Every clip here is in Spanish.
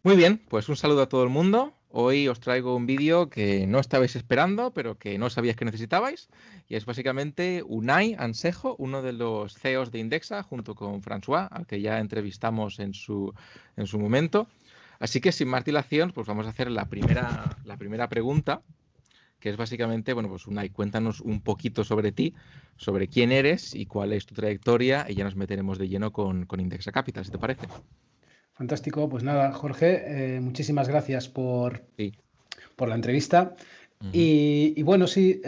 Muy bien, pues un saludo a todo el mundo. Hoy os traigo un vídeo que no estabais esperando, pero que no sabíais que necesitabais. Y es básicamente Unai Ansejo, uno de los CEOs de Indexa, junto con François, al que ya entrevistamos en su momento. Así que sin más dilación, pues vamos a hacer la primera pregunta, que es básicamente, bueno, pues Unai, cuéntanos un poquito sobre ti, sobre quién eres y cuál es tu trayectoria, y ya nos meteremos de lleno con Indexa Capital, si te parece. Fantástico, pues nada, Jorge, muchísimas gracias Sí. por la entrevista. Ujú, Y bueno, sí,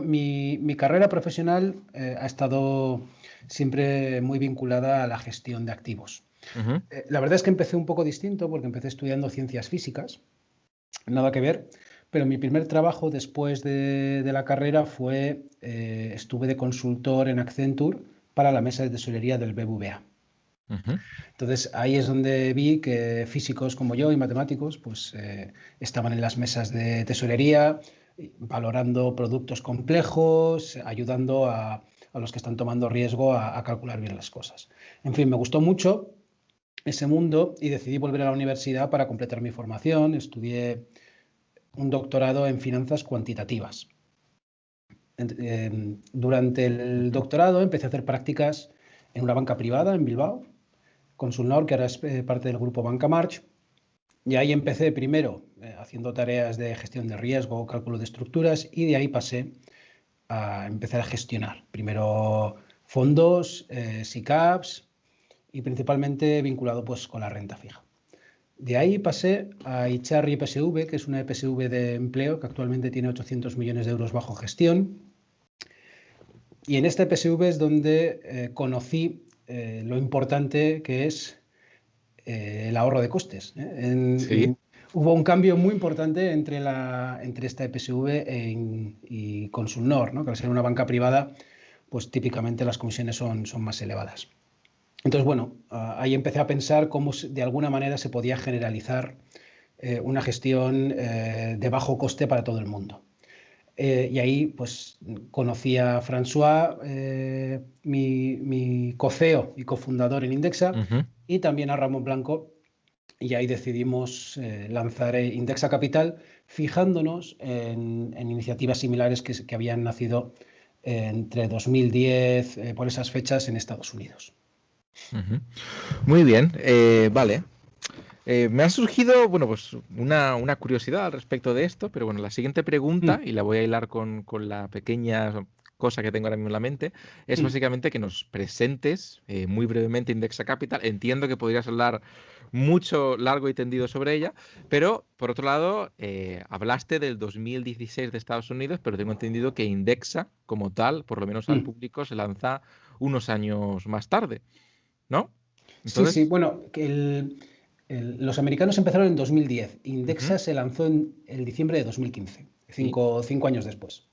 mi carrera profesional ha estado siempre muy vinculada a la gestión de activos. ujú, La verdad es que empecé un poco distinto porque empecé estudiando ciencias físicas, nada que ver, pero mi primer trabajo después de la carrera fue, estuve de consultor en Accenture para la mesa de tesorería del BBVA. ujú. Entonces ahí es donde vi que físicos como yo y matemáticos pues estaban en las mesas de tesorería, valorando productos complejos, ayudando a los que están tomando riesgo a calcular bien las cosas. En fin, me gustó mucho ese mundo y decidí volver a la universidad para completar mi formación. Estudié un doctorado en finanzas cuantitativas. Durante el Ujú. doctorado empecé a hacer prácticas en una banca privada en Bilbao, Consulnor, que ahora es parte del grupo Banca March. Y ahí empecé primero haciendo tareas de gestión de riesgo, cálculo de estructuras, y de ahí pasé a empezar a gestionar. Primero fondos, SICAVs y principalmente vinculado pues con la renta fija. De ahí pasé a Icharri PSV, que es una PSV de empleo que actualmente tiene 800 millones de euros bajo gestión. Y en esta PSV es donde conocí lo importante que es el ahorro de costes. Sí. Hubo un cambio muy importante entre esta EPSV y Consulnor, ¿no? Que al ser una banca privada, pues típicamente las comisiones son más elevadas. Entonces, bueno, ahí empecé a pensar cómo de alguna manera se podía generalizar una gestión de bajo coste para todo el mundo. Y ahí pues conocí a François, mi co-CEO y cofundador en Indexa, Ujú. y también a Ramón Blanco, y ahí decidimos lanzar Indexa Capital, fijándonos en iniciativas similares que habían nacido entre 2010, por esas fechas, en Estados Unidos. Ujú. Muy bien, vale. Me ha surgido, bueno, pues una curiosidad al respecto de esto, pero bueno, la siguiente pregunta, Mm, y la voy a hilar con la pequeña cosa que tengo ahora mismo en la mente, es mm. básicamente que nos presentes muy brevemente Indexa Capital. Entiendo que podrías hablar mucho, largo y tendido sobre ella, pero por otro lado, hablaste del 2016 de Estados Unidos, pero tengo entendido que Indexa, como tal, por lo menos al Mm. público, se lanza unos años más tarde, ¿no? Sí, sí, Entonces, bueno, que los americanos empezaron en 2010. ujú, Indexa se lanzó en el diciembre de 2015, sí. cinco años después.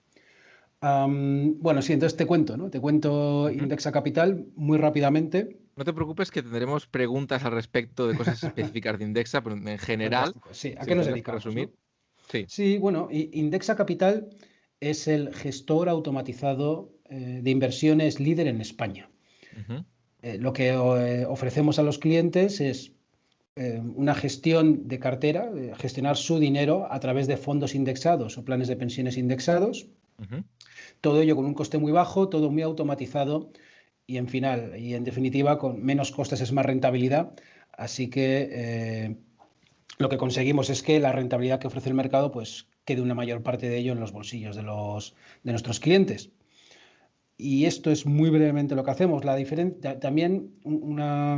Bueno, sí, entonces te cuento, ¿no? Te cuento Ujú. Indexa Capital muy rápidamente. No te preocupes que tendremos preguntas al respecto de cosas específicas de Indexa, pero en general, Fantástico. Sí, ¿a si qué lo nos tendrías que dedicamos, no? resumir, sí. Sí, bueno, Indexa Capital es el gestor automatizado de inversiones líder en España. Ujú, Lo que ofrecemos a los clientes es una gestión de cartera, gestionar su dinero a través de fondos indexados o planes de pensiones indexados. ujú, Todo ello con un coste muy bajo, todo muy automatizado y en definitiva, con menos costes es más rentabilidad. Así que lo que conseguimos es que la rentabilidad que ofrece el mercado pues quede una mayor parte de ello en los bolsillos de nuestros clientes. Y esto es muy brevemente lo que hacemos. También una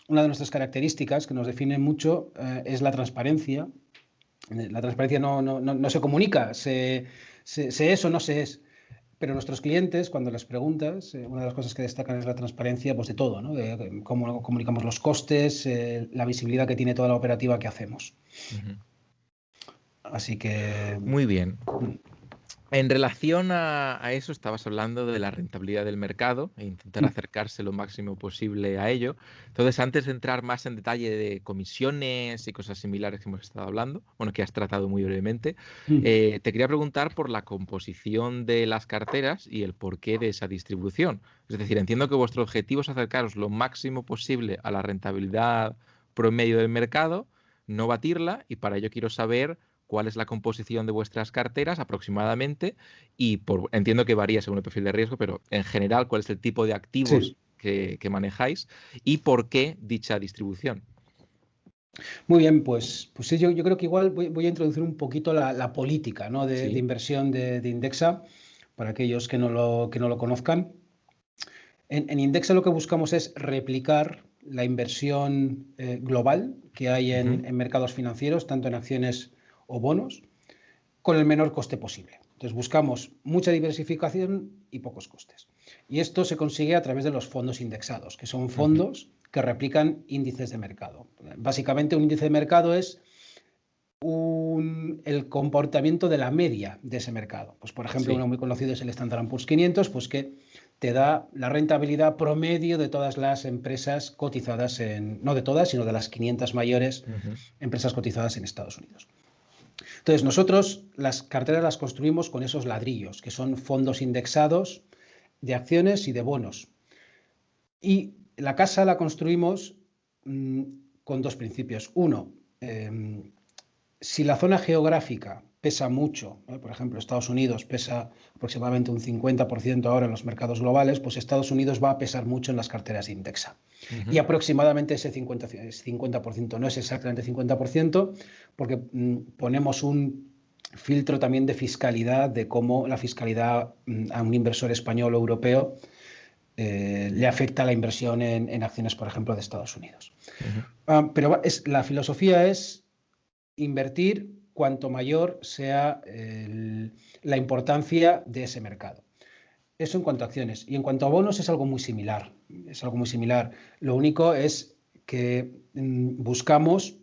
de nuestras características que nos define mucho es la transparencia. La transparencia no se comunica, se es o no se es. Pero nuestros clientes, cuando les preguntas, una de las cosas que destacan es la transparencia, pues de todo, ¿no? De cómo comunicamos los costes, la visibilidad que tiene toda la operativa que hacemos. ujú. Así que, Muy bien. mm, En relación a eso, estabas hablando de la rentabilidad del mercado e intentar mm, acercarse lo máximo posible a ello. Entonces, antes de entrar más en detalle de comisiones y cosas similares que hemos estado hablando, bueno, que has tratado muy brevemente, mm. te quería preguntar por la composición de las carteras y el porqué de esa distribución. Es decir, entiendo que vuestro objetivo es acercaros lo máximo posible a la rentabilidad promedio del mercado, no batirla, y para ello quiero saber cuál es la composición de vuestras carteras aproximadamente y entiendo que varía según el perfil de riesgo, pero en general, cuál es el tipo de activos Sí. que manejáis y por qué dicha distribución. Muy bien, pues sí, yo creo que igual voy a introducir un poquito la política, ¿no? de Sí. inversión de Indexa, para aquellos que no lo conozcan. En Indexa lo que buscamos es replicar la inversión global que hay en mercados financieros, tanto en acciones o bonos, con el menor coste posible. Entonces buscamos mucha diversificación y pocos costes. Y esto se consigue a través de los fondos indexados, que son fondos que replican índices de mercado. Básicamente un índice de mercado es el comportamiento de la media de ese mercado. Pues, por ejemplo, Sí. uno muy conocido es el Standard & Poor's 500, pues que te da la rentabilidad promedio de todas las empresas cotizadas no de todas, sino de las 500 mayores empresas cotizadas en Estados Unidos. Entonces, nosotros las carteras las construimos con esos ladrillos, que son fondos indexados de acciones y de bonos. Y la casa la construimos con dos principios. Uno, si la zona geográfica pesa mucho, por ejemplo, Estados Unidos pesa aproximadamente un 50% ahora en los mercados globales, pues Estados Unidos va a pesar mucho en las carteras de Indexa. Y aproximadamente ese 50%, no es exactamente 50%, porque ponemos un filtro también de fiscalidad, de cómo la fiscalidad a un inversor español o europeo le afecta la inversión en acciones, por ejemplo, de Estados Unidos. Pero la filosofía es invertir cuanto mayor sea la importancia de ese mercado. Eso en cuanto a acciones. Y en cuanto a bonos es algo muy similar. Es algo muy similar. Lo único es que buscamos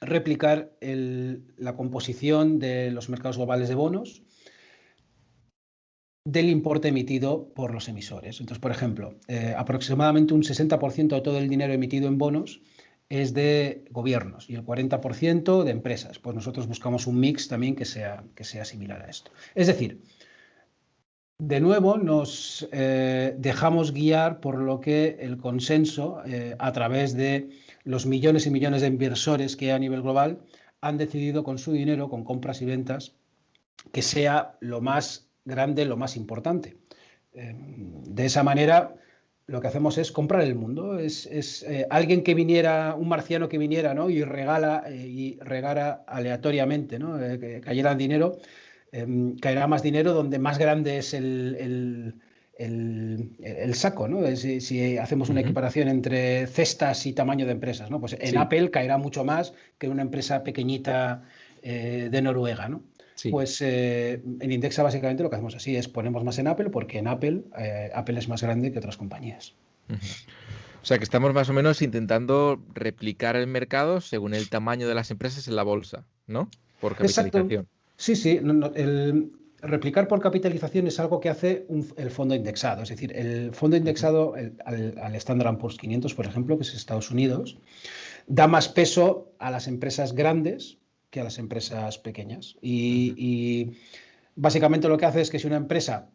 replicar la composición de los mercados globales de bonos del importe emitido por los emisores. Entonces, por ejemplo, aproximadamente un 60% de todo el dinero emitido en bonos es de gobiernos y el 40% de empresas. Pues nosotros buscamos un mix también que sea similar a esto. Es decir, de nuevo nos dejamos guiar por lo que el consenso, a través de los millones y millones de inversores que hay a nivel global, han decidido con su dinero, con compras y ventas, que sea lo más grande, lo más importante. De esa manera, lo que hacemos es comprar el mundo. Es alguien que viniera, un marciano que viniera, ¿no? y regara aleatoriamente, ¿no? Que cayera dinero, caerá más dinero donde más grande es el saco, ¿no? Si hacemos una equiparación entre cestas y tamaño de empresas, ¿no? Pues en Apple caerá mucho más que en una empresa pequeñita de Noruega, ¿no? Sí. Pues en Indexa básicamente lo que hacemos así es ponemos más en Apple porque en Apple es más grande que otras compañías. O sea que estamos más o menos intentando replicar el mercado según el tamaño de las empresas en la bolsa, ¿no? Por capitalización. Exacto. Sí. El replicar por capitalización es algo que hace el fondo indexado. Es decir, el fondo indexado al Standard & Poor's 500, por ejemplo, que es Estados Unidos, da más peso a las empresas grandes que a las empresas pequeñas. Y básicamente lo que hace es que si una empresa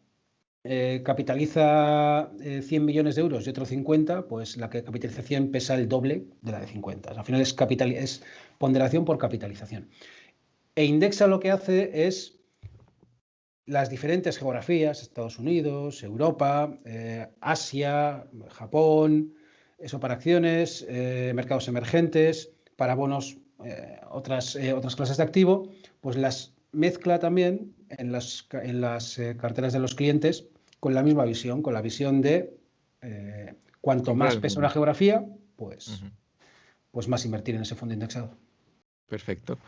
capitaliza 100 millones de euros y otro 50, pues la capitalización pesa el doble de la de 50. Al final es ponderación por capitalización. E Indexa lo que hace es las diferentes geografías, Estados Unidos, Europa, Asia, Japón, eso para acciones, mercados emergentes, para bonos, otras clases de activo, pues las mezcla también en las carteras de los clientes con la misma visión, con la visión de cuanto más pesa una geografía, pues más invertir en ese fondo indexado. Perfecto.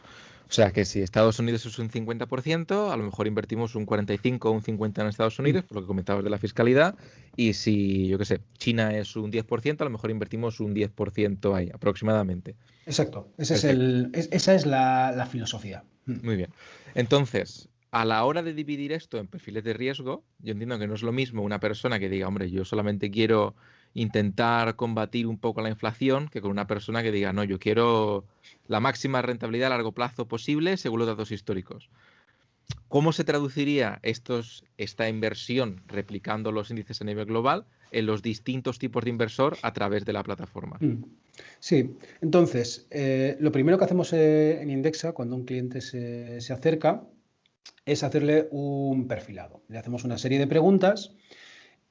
O sea que si Estados Unidos es un 50%, a lo mejor invertimos un 45 o un 50 en Estados Unidos, por lo que comentabas de la fiscalidad. Y si, yo qué sé, China es un 10%, a lo mejor invertimos un 10% ahí, aproximadamente. Exacto. Esa es la filosofía. Muy bien. Entonces, a la hora de dividir esto en perfiles de riesgo, yo entiendo que no es lo mismo una persona que diga, hombre, yo solamente quiero intentar combatir un poco la inflación, que con una persona que diga, no, yo quiero la máxima rentabilidad a largo plazo posible según los datos históricos. ¿Cómo se traduciría esta inversión replicando los índices a nivel global en los distintos tipos de inversor a través de la plataforma? Sí, entonces, lo primero que hacemos en Indexa cuando un cliente se acerca es hacerle un perfilado. Le hacemos una serie de preguntas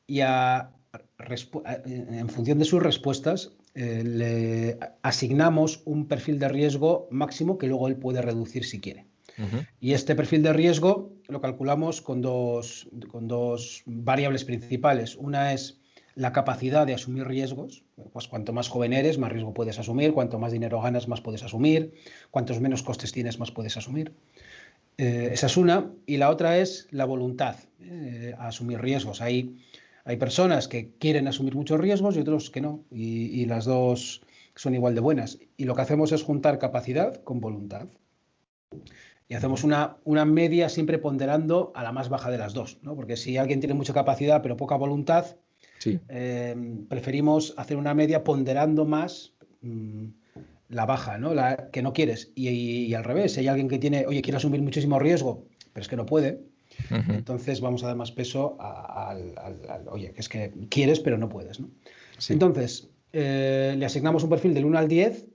y en función de sus respuestas le asignamos un perfil de riesgo máximo que luego él puede reducir si quiere. Y este perfil de riesgo lo calculamos con dos variables principales. Una es la capacidad de asumir riesgos. Pues cuanto más joven eres, más riesgo puedes asumir. Cuanto más dinero ganas, más puedes asumir. Cuantos menos costes tienes, más puedes asumir. Esa es una. Y la otra es la voluntad a asumir riesgos. Hay personas que quieren asumir muchos riesgos y otros que no. Y las dos son igual de buenas. Y lo que hacemos es juntar capacidad con voluntad. Y hacemos una media siempre ponderando a la más baja de las dos, ¿no? Porque si alguien tiene mucha capacidad pero poca voluntad, sí. Preferimos hacer una media ponderando más la baja, ¿no? La que no quieres. Y al revés, si hay alguien que quiere asumir muchísimo riesgo, pero es que no puede, entonces vamos a dar más peso oye, que es que quieres pero no puedes, ¿no? Sí. Entonces, le asignamos un perfil del 1 al 10.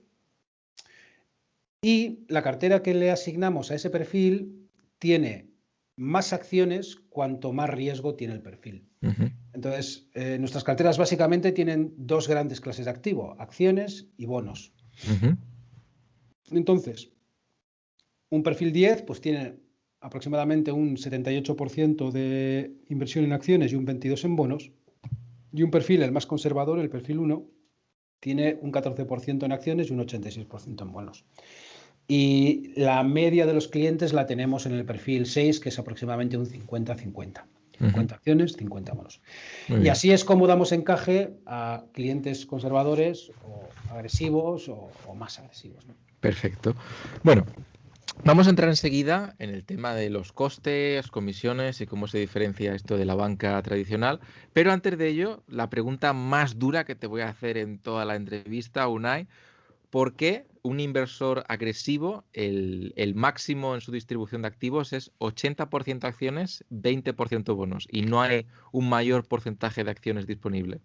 Y la cartera que le asignamos a ese perfil tiene más acciones cuanto más riesgo tiene el perfil. Entonces, nuestras carteras básicamente tienen dos grandes clases de activo, acciones y bonos. Entonces, un perfil 10 pues tiene aproximadamente un 78% de inversión en acciones y un 22% en bonos. Y un perfil, el más conservador, el perfil 1, tiene un 14% en acciones y un 86% en bonos. Y la media de los clientes la tenemos en el perfil 6, que es aproximadamente un 50-50. 50 acciones, 50 bonos. Y así es como damos encaje a clientes conservadores o agresivos o más agresivos, ¿no? Perfecto. Bueno, vamos a entrar enseguida en el tema de los costes, comisiones y cómo se diferencia esto de la banca tradicional. Pero antes de ello, la pregunta más dura que te voy a hacer en toda la entrevista, Unai: ¿por qué un inversor agresivo, el máximo en su distribución de activos es 80% acciones, 20% bonos, y no hay un mayor porcentaje de acciones disponible?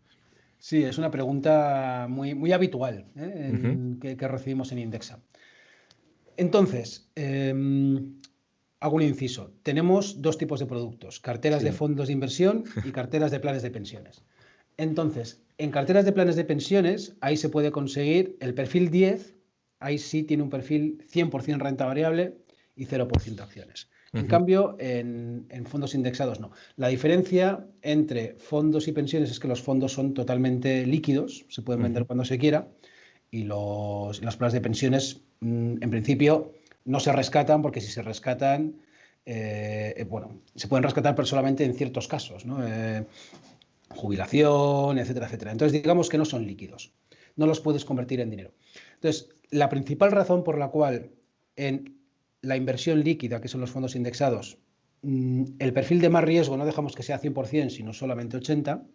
Sí, es una pregunta muy, muy habitual que recibimos en Indexa. Entonces, hago un inciso. Tenemos dos tipos de productos: carteras de fondos de inversión y carteras de planes de pensiones. Entonces, en carteras de planes de pensiones, ahí se puede conseguir el perfil 10, ahí sí tiene un perfil 100% renta variable y 0% acciones. En cambio, en fondos indexados no. La diferencia entre fondos y pensiones es que los fondos son totalmente líquidos, se pueden vender cuando se quiera, y las planes de pensiones, en principio, no se rescatan, porque si se rescatan, se pueden rescatar, pero solamente en ciertos casos, ¿no? Jubilación, etcétera, etcétera. Entonces, digamos que no son líquidos, no los puedes convertir en dinero. Entonces, la principal razón por la cual en la inversión líquida, que son los fondos indexados, el perfil de más riesgo no dejamos que sea 100%, sino solamente 80%,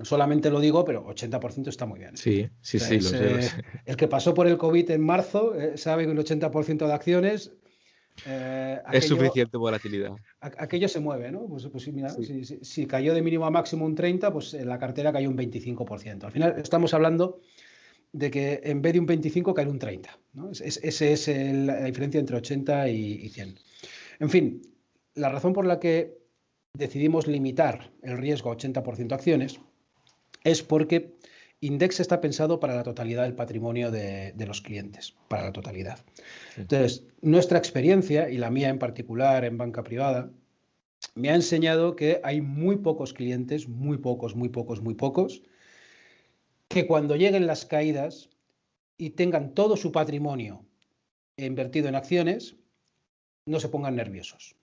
solamente lo digo, pero 80% está muy bien. Sí, sí, sí, lo sé. El que pasó por el COVID en marzo sabe que un 80% de acciones... es suficiente volatilidad. Aquello se mueve, ¿no? Pues mira, sí. Si cayó de mínimo a máximo un 30%, pues en la cartera cayó un 25%. Al final estamos hablando de que en vez de un 25 cae un 30, ¿no? Esa es la diferencia entre 80 y 100. En fin, la razón por la que decidimos limitar el riesgo a 80% acciones es porque Indexa está pensado para la totalidad del patrimonio de los clientes, para la totalidad. Entonces, nuestra experiencia, y la mía en particular en banca privada, me ha enseñado que hay muy pocos clientes, muy pocos, que cuando lleguen las caídas y tengan todo su patrimonio invertido en acciones, no se pongan nerviosos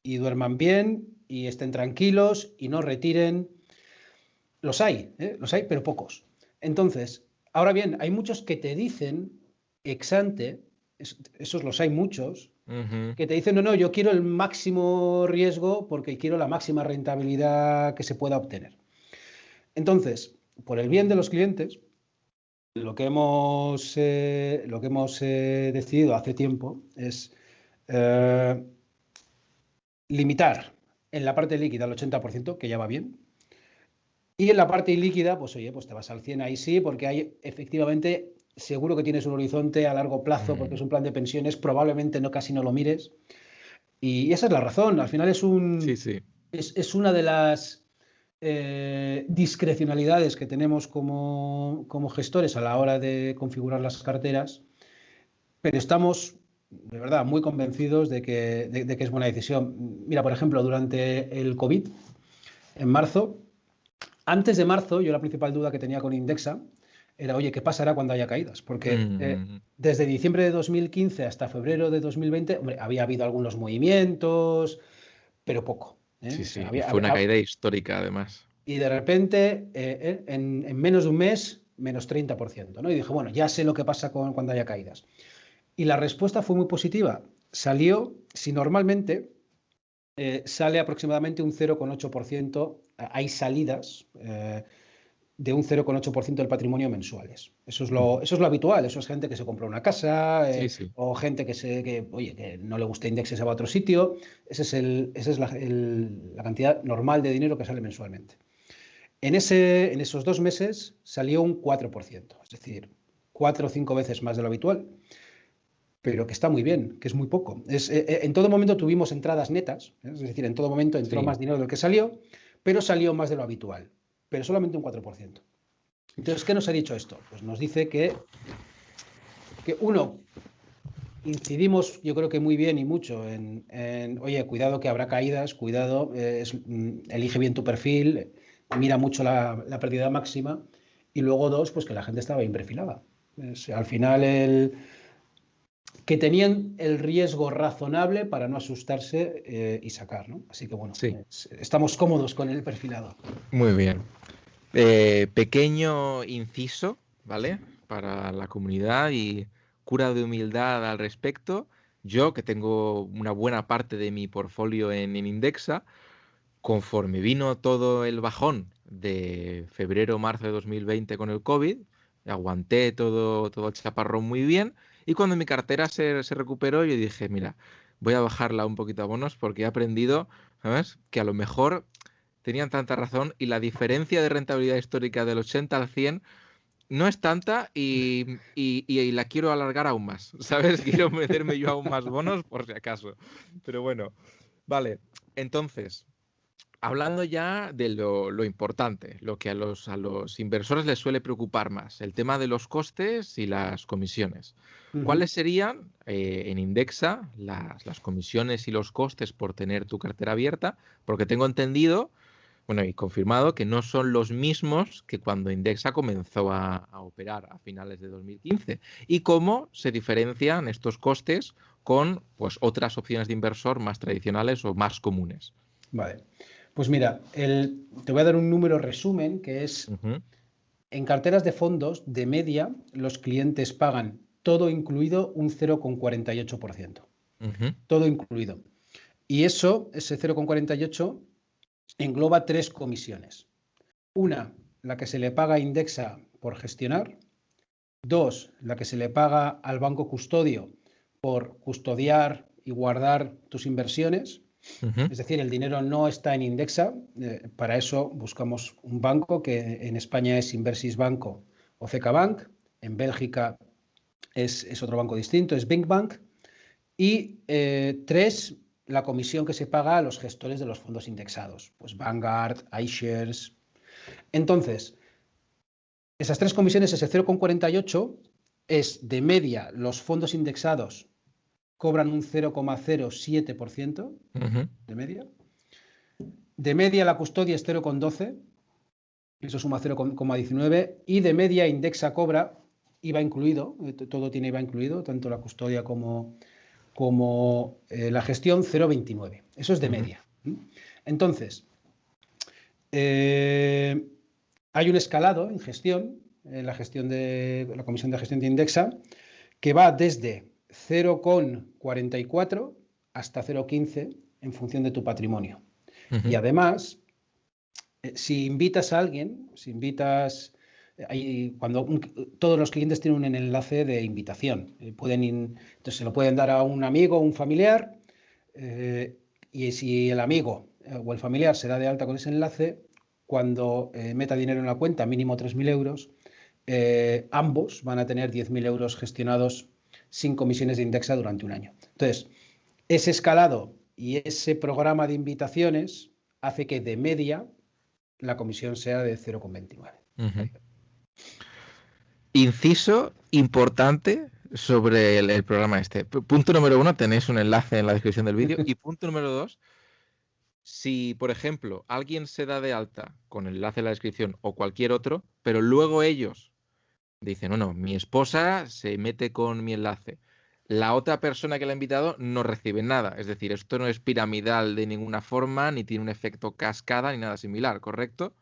y duerman bien y estén tranquilos y no retiren. Los hay, pero pocos. Entonces, ahora bien, hay muchos que te dicen ex ante, esos los hay muchos, que te dicen, no, yo quiero el máximo riesgo porque quiero la máxima rentabilidad que se pueda obtener. Entonces, por el bien de los clientes, lo que hemos decidido hace tiempo es limitar en la parte líquida al 80%, que ya va bien. Y en la parte ilíquida, pues oye, pues te vas al 100 ahí sí, porque hay efectivamente, seguro que tienes un horizonte a largo plazo, porque es un plan de pensiones, probablemente no casi no lo mires. Y esa es la razón. Al final Sí, sí. es una de las discrecionalidades que tenemos como gestores a la hora de configurar las carteras, pero estamos de verdad muy convencidos de que es buena decisión. Mira, por ejemplo, durante el COVID, en marzo, antes de marzo, yo la principal duda que tenía con Indexa era, oye, ¿qué pasará cuando haya caídas? Porque desde diciembre de 2015 hasta febrero de 2020, hombre, había habido algunos movimientos, pero poco. Sí, O sea, sí. Y fue una caída histórica, además. y de repente, en menos de un mes, menos 30%, ¿no? Y dije, bueno, ya sé lo que pasa cuando haya caídas. Y la respuesta fue muy positiva. Salió, si normalmente sale aproximadamente un 0,8%, hay salidas de un 0,8% del patrimonio mensuales. Eso es lo habitual, eso es gente que se compra una casa Sí, sí. o gente oye, que no le gusta Index y se va a otro sitio. Esa es la cantidad normal de dinero que sale mensualmente. En esos 2 meses salió un 4%, es decir, 4 o 5 veces más de lo habitual, pero que está muy bien, que es muy poco. En todo momento tuvimos entradas netas, es decir, en todo momento entró Sí. más dinero del que salió, pero salió más de lo habitual, pero solamente un 4%. Entonces, ¿qué nos ha dicho esto? Pues nos dice que uno, incidimos, yo creo que muy bien y mucho oye, cuidado que habrá caídas, cuidado, elige bien tu perfil, mira mucho la pérdida máxima, y luego dos, pues que la gente estaba bien perfilada. Al final, que tenían el riesgo razonable para no asustarse y sacar, ¿no? Así que bueno, Sí. estamos cómodos con el perfilado. Muy bien. Pequeño inciso, ¿vale? Para la comunidad y cura de humildad al respecto. Yo, que tengo una buena parte de mi portfolio en Indexa, conforme vino todo el bajón de febrero-marzo de 2020 con el COVID, aguanté todo el chaparrón muy bien y cuando mi cartera se recuperó yo dije, mira, voy a bajarla un poquito a bonos porque he aprendido, ¿sabes? Que a lo mejor tenían tanta razón y la diferencia de rentabilidad histórica del 80 al 100 no es tanta y la quiero alargar aún más, ¿sabes? Quiero meterme yo aún más bonos por si acaso. Pero bueno, vale. Entonces, hablando ya de lo importante, lo que a los inversores les suele preocupar más, el tema de los costes y las comisiones. ¿Cuáles serían en Indexa las comisiones y los costes por tener tu cartera abierta? Porque tengo entendido, bueno, y confirmado que no son los mismos que cuando Indexa comenzó a operar a finales de 2015. ¿Y cómo se diferencian estos costes con pues, otras opciones de inversor más tradicionales o más comunes? Vale. Pues mira, te voy a dar un número resumen que es, en carteras de fondos, de media, los clientes pagan todo incluido un 0,48%. Todo incluido. Y ese 0,48 engloba 3 comisiones. Una, la que se le paga a Indexa por gestionar. Dos, la que se le paga al banco custodio por custodiar y guardar tus inversiones. Es decir, el dinero no está en Indexa. Para eso buscamos un banco que en España es Inversis Banco o CK Bank. En Bélgica es otro banco distinto, es Bank Bank. Y tres, la comisión que se paga a los gestores de los fondos indexados, pues Vanguard, iShares. Entonces, esas 3 comisiones, ese 0,48, es de media, los fondos indexados cobran un 0,07% de media. De media la custodia es 0,12, eso suma 0,19, y de media Indexa cobra IVA incluido, todo tiene IVA incluido, tanto la custodia como la gestión, 0,29. Eso es de media. Entonces, hay un escalado en gestión, en la comisión de gestión de Indexa, que va desde 0,44 hasta 0,15 en función de tu patrimonio. Y además, si invitas a alguien, todos los clientes tienen un enlace de invitación. Entonces se lo pueden dar a un amigo o un familiar Y si el amigo o el familiar se da de alta con ese enlace, cuando meta dinero en la cuenta, mínimo 3.000 euros, ambos van a tener 10.000 euros gestionados sin comisiones de Indexa durante un año. Entonces, ese escalado y ese programa de invitaciones hace que de media la comisión sea de 0,29. Inciso importante sobre el programa este. Punto número 1, tenéis un enlace en la descripción del vídeo. Y punto número 2, si, por ejemplo, alguien se da de alta con el enlace en la descripción o cualquier otro, pero luego ellos dicen, no, mi esposa se mete con mi enlace, la otra persona que la ha invitado no recibe nada. Es decir, esto no es piramidal de ninguna forma, ni tiene un efecto cascada, ni nada similar, ¿correcto?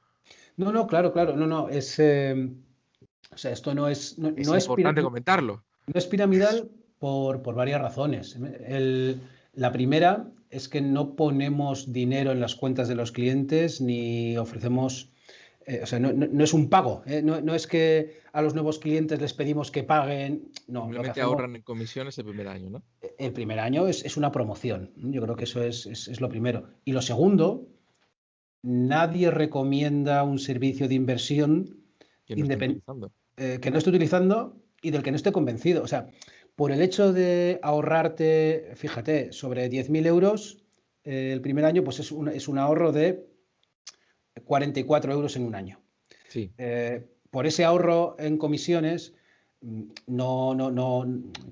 No, claro, no, es... o sea, esto no es... Es importante comentarlo. No es piramidal por varias razones. La primera es que no ponemos dinero en las cuentas de los clientes ni ofrecemos, o sea, no es un pago. No es que a los nuevos clientes les pedimos que paguen. No, lo que Simplemente hacemos ahorran en comisiones el primer año, ¿no? el primer año es una promoción. Yo creo que eso es lo primero. Y lo segundo, nadie recomienda un servicio de inversión Que no estén utilizando. que no esté utilizando y del que no esté convencido. O sea, por el hecho de ahorrarte, fíjate, sobre 10.000 euros el primer año, pues es un ahorro de 44 euros en un año. Sí. Por ese ahorro en comisiones, no,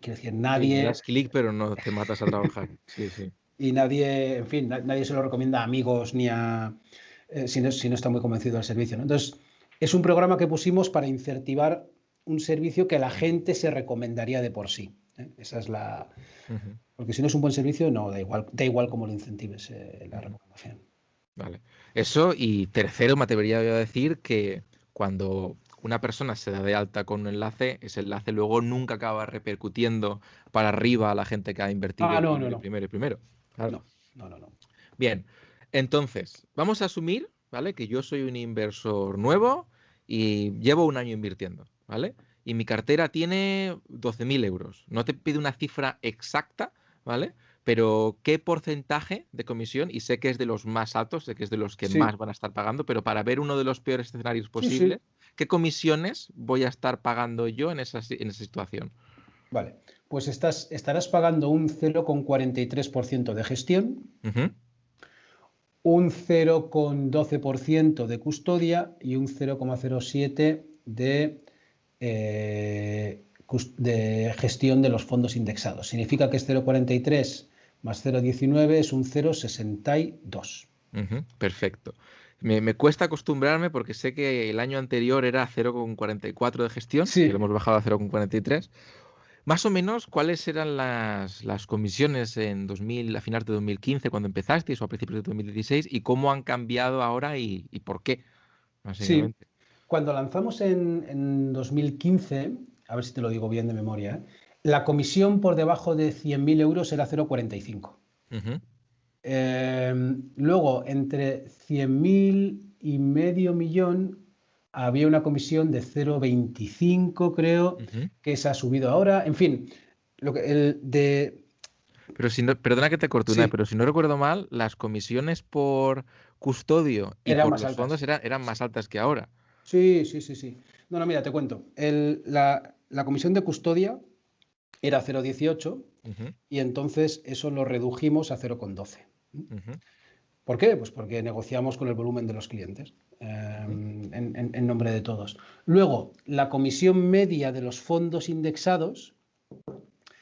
quiero decir, nadie... Sí, le das clic, pero no te matas a trabajar. Sí. Y nadie, en fin, nadie se lo recomienda a amigos ni a... si no está muy convencido del servicio, ¿no? Entonces, es un programa que pusimos para incentivar un servicio que la gente se recomendaría de por sí. Esa es la... Porque si no es un buen servicio, no, da igual cómo lo incentives la recomendación. Vale. Eso, y tercero, me atrevería a decir que cuando una persona se da de alta con un enlace, ese enlace luego nunca acaba repercutiendo para arriba a la gente que ha invertido primero. Claro. No. Bien, entonces, vamos a asumir, ¿vale? Que yo soy un inversor nuevo y llevo un año invirtiendo, ¿vale? Y mi cartera tiene 12.000 euros. No te pido una cifra exacta, ¿vale? Pero ¿qué porcentaje de comisión? Y sé que es de los más altos, sé que es de los que más van a estar pagando, pero para ver uno de los peores escenarios posibles, ¿qué comisiones voy a estar pagando yo en esa situación? Vale, pues estarás pagando un 0,43% de gestión, un 0,12% de custodia y un 0,07% de gestión de los fondos indexados. Significa que es 0,43 más 0,19 es un 0,62. Perfecto. Me cuesta acostumbrarme porque sé que el año anterior era 0,44 de gestión, y lo hemos bajado a 0,43. Más o menos, ¿cuáles eran las comisiones a finales de 2015 cuando empezasteis o a principios de 2016 y cómo han cambiado ahora y por qué, básicamente? Sí, cuando lanzamos en 2015, a ver si te lo digo bien de memoria, la comisión por debajo de 100.000 euros era 0,45. Luego, entre 100.000 y medio millón, había una comisión de 0,25, creo, que se ha subido ahora. En fin, Pero perdona que te corte una, pero si no recuerdo mal, las comisiones por custodio y eran por más los altas. fondos eran más altas que ahora. Sí. No, mira, te cuento. La comisión de custodia era 0,18 y entonces eso lo redujimos a 0,12. ¿Por qué? Pues porque negociamos con el volumen de los clientes en nombre de todos. Luego, la comisión media de los fondos indexados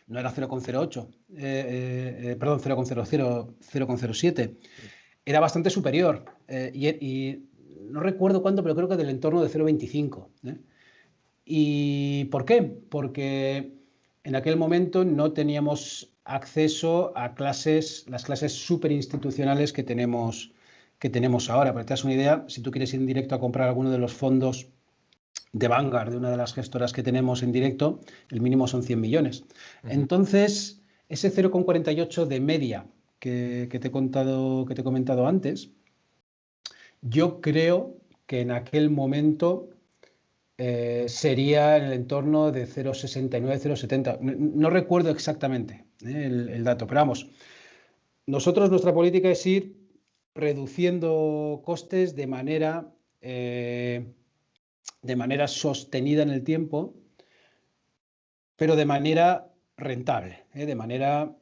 no era 0,08, perdón, 0,07, era bastante superior. Y no recuerdo cuánto, pero creo que del entorno de 0,25. ¿Y por qué? Porque en aquel momento no teníamos acceso a las clases súper institucionales que tenemos ahora. Para que te das una idea, si tú quieres ir en directo a comprar alguno de los fondos de Vanguard, de una de las gestoras que tenemos en directo, el mínimo son 100 millones. Entonces, ese 0,48 de media que te he comentado antes, yo creo que en aquel momento sería en el entorno de 0,69, 0,70. No recuerdo exactamente el dato, pero vamos, Nosotros, nuestra política es ir reduciendo costes de manera sostenida en el tiempo, pero de manera rentable, de manera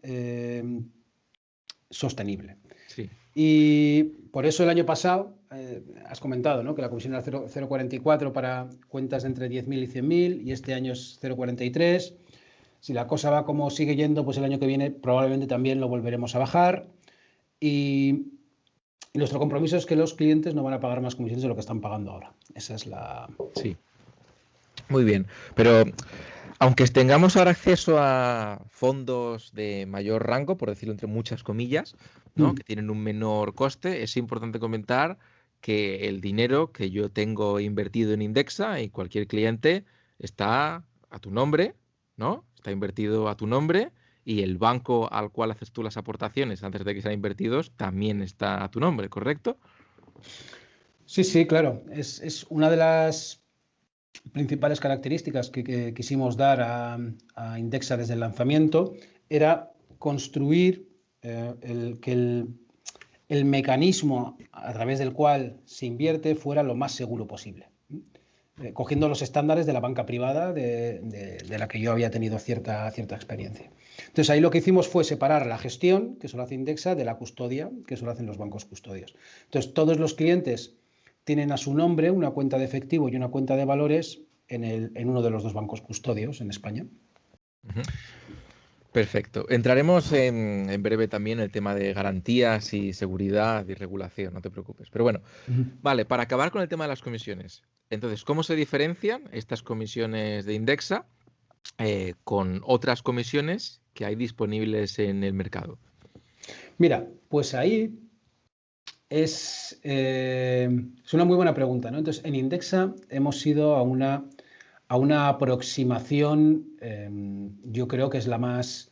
sostenible. Sí. Y por eso el año pasado, has comentado, ¿no?, que la comisión era 0,44 para cuentas de entre 10.000 y 100.000 y este año es 0,43. Si la cosa va como sigue yendo, pues el año que viene probablemente también lo volveremos a bajar. Y nuestro compromiso es que los clientes no van a pagar más comisiones de lo que están pagando ahora. Esa es la... Sí. Muy bien. Pero aunque tengamos ahora acceso a fondos de mayor rango, por decirlo entre muchas comillas, ¿no?, que tienen un menor coste, es importante comentar que el dinero que yo tengo invertido en Indexa y cualquier cliente está a tu nombre, ¿no? Está invertido a tu nombre y el banco al cual haces tú las aportaciones antes de que sean invertidos también está a tu nombre, ¿correcto? Sí, claro. Es una de las principales características que quisimos dar a Indexa desde el lanzamiento era construir el mecanismo a través del cual se invierte fuera lo más seguro posible, cogiendo los estándares de la banca privada de la que yo había tenido cierta experiencia. Entonces ahí lo que hicimos fue separar la gestión, que solo hace Indexa, de la custodia, que solo hacen los bancos custodios. Entonces todos los clientes tienen a su nombre una cuenta de efectivo y una cuenta de valores en uno de los dos bancos custodios en España. Perfecto. Entraremos en breve también en el tema de garantías y seguridad y regulación, no te preocupes. Pero bueno, vale, para acabar con el tema de las comisiones. Entonces, ¿cómo se diferencian estas comisiones de Indexa con otras comisiones que hay disponibles en el mercado? Mira, pues ahí es una muy buena pregunta, ¿no? Entonces, en Indexa hemos ido a una aproximación, yo creo que es la más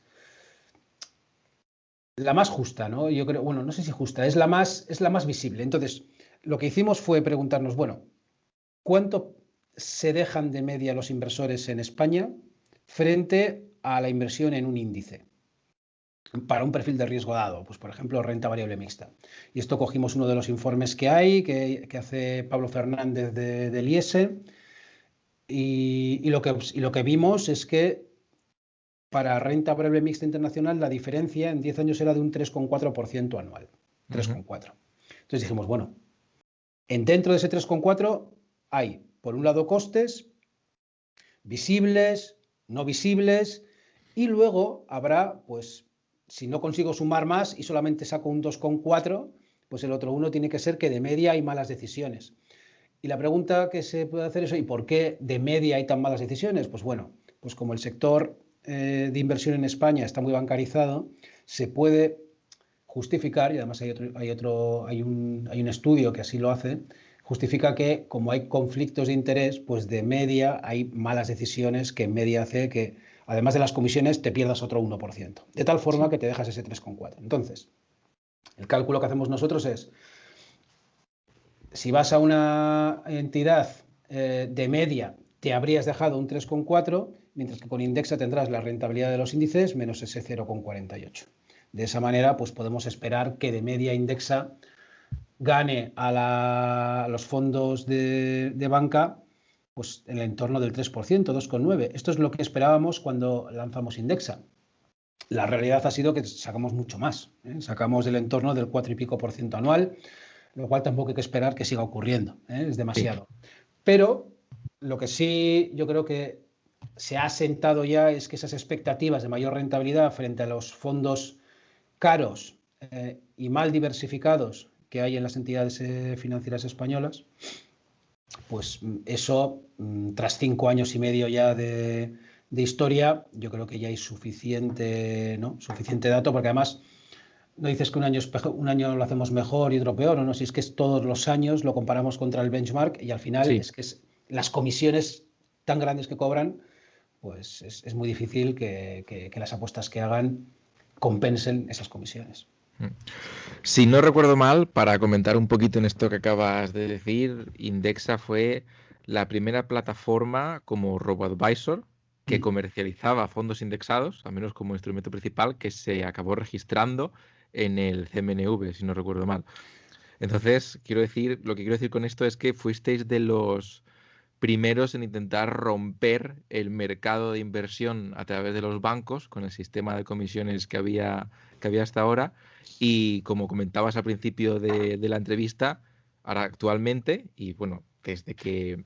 justa, ¿no? Yo creo, bueno, no sé si justa, es la más visible. Entonces, lo que hicimos fue preguntarnos, bueno, ¿cuánto se dejan de media los inversores en España frente a la inversión en un índice para un perfil de riesgo dado? Pues, por ejemplo, renta variable mixta. Y esto cogimos uno de los informes que hay, que hace Pablo Fernández del IESE, y lo que vimos es que para renta variable mixta internacional la diferencia en 10 años era de un 3,4% anual. 3,4. Entonces dijimos, bueno, dentro de ese 3,4 hay, por un lado, costes visibles, no visibles, y luego habrá, pues, si no consigo sumar más y solamente saco un 2,4, pues el otro uno tiene que ser que de media hay malas decisiones. Y la pregunta que se puede hacer es, ¿y por qué de media hay tan malas decisiones? Pues bueno, pues como el sector de inversión en España está muy bancarizado, se puede justificar, y además hay un estudio que así lo hace, justifica que como hay conflictos de interés, pues de media hay malas decisiones que en media hace que, además de las comisiones, te pierdas otro 1%. De tal forma que te dejas ese 3,4. Entonces, el cálculo que hacemos nosotros es, si vas a una entidad de media, te habrías dejado un 3,4, mientras que con Indexa tendrás la rentabilidad de los índices menos ese 0,48. De esa manera, pues podemos esperar que de media Indexa gane a los fondos de banca pues en el entorno del 3%, 2,9%. Esto es lo que esperábamos cuando lanzamos Indexa. La realidad ha sido que sacamos mucho más, sacamos del entorno del 4 y pico por ciento anual, lo cual tampoco hay que esperar que siga ocurriendo, es demasiado. Sí. Pero lo que sí yo creo que se ha asentado ya es que esas expectativas de mayor rentabilidad frente a los fondos caros y mal diversificados que hay en las entidades financieras españolas, pues eso, tras 5 años y medio ya de historia, yo creo que ya hay suficiente dato, porque además no dices que un año lo hacemos mejor y otro peor, no, si es que es todos los años lo comparamos contra el benchmark y al final es que las comisiones tan grandes que cobran, pues es muy difícil que las apuestas que hagan compensen esas comisiones. Si no recuerdo mal, para comentar un poquito en esto que acabas de decir, Indexa fue la primera plataforma como robo-advisor que comercializaba fondos indexados, al menos como instrumento principal, que se acabó registrando en el CMNV, si no recuerdo mal. Entonces, lo que quiero decir con esto es que fuisteis de los primeros en intentar romper el mercado de inversión a través de los bancos con el sistema de comisiones que había hasta ahora. Y como comentabas al principio de la entrevista, ahora actualmente, y bueno, desde que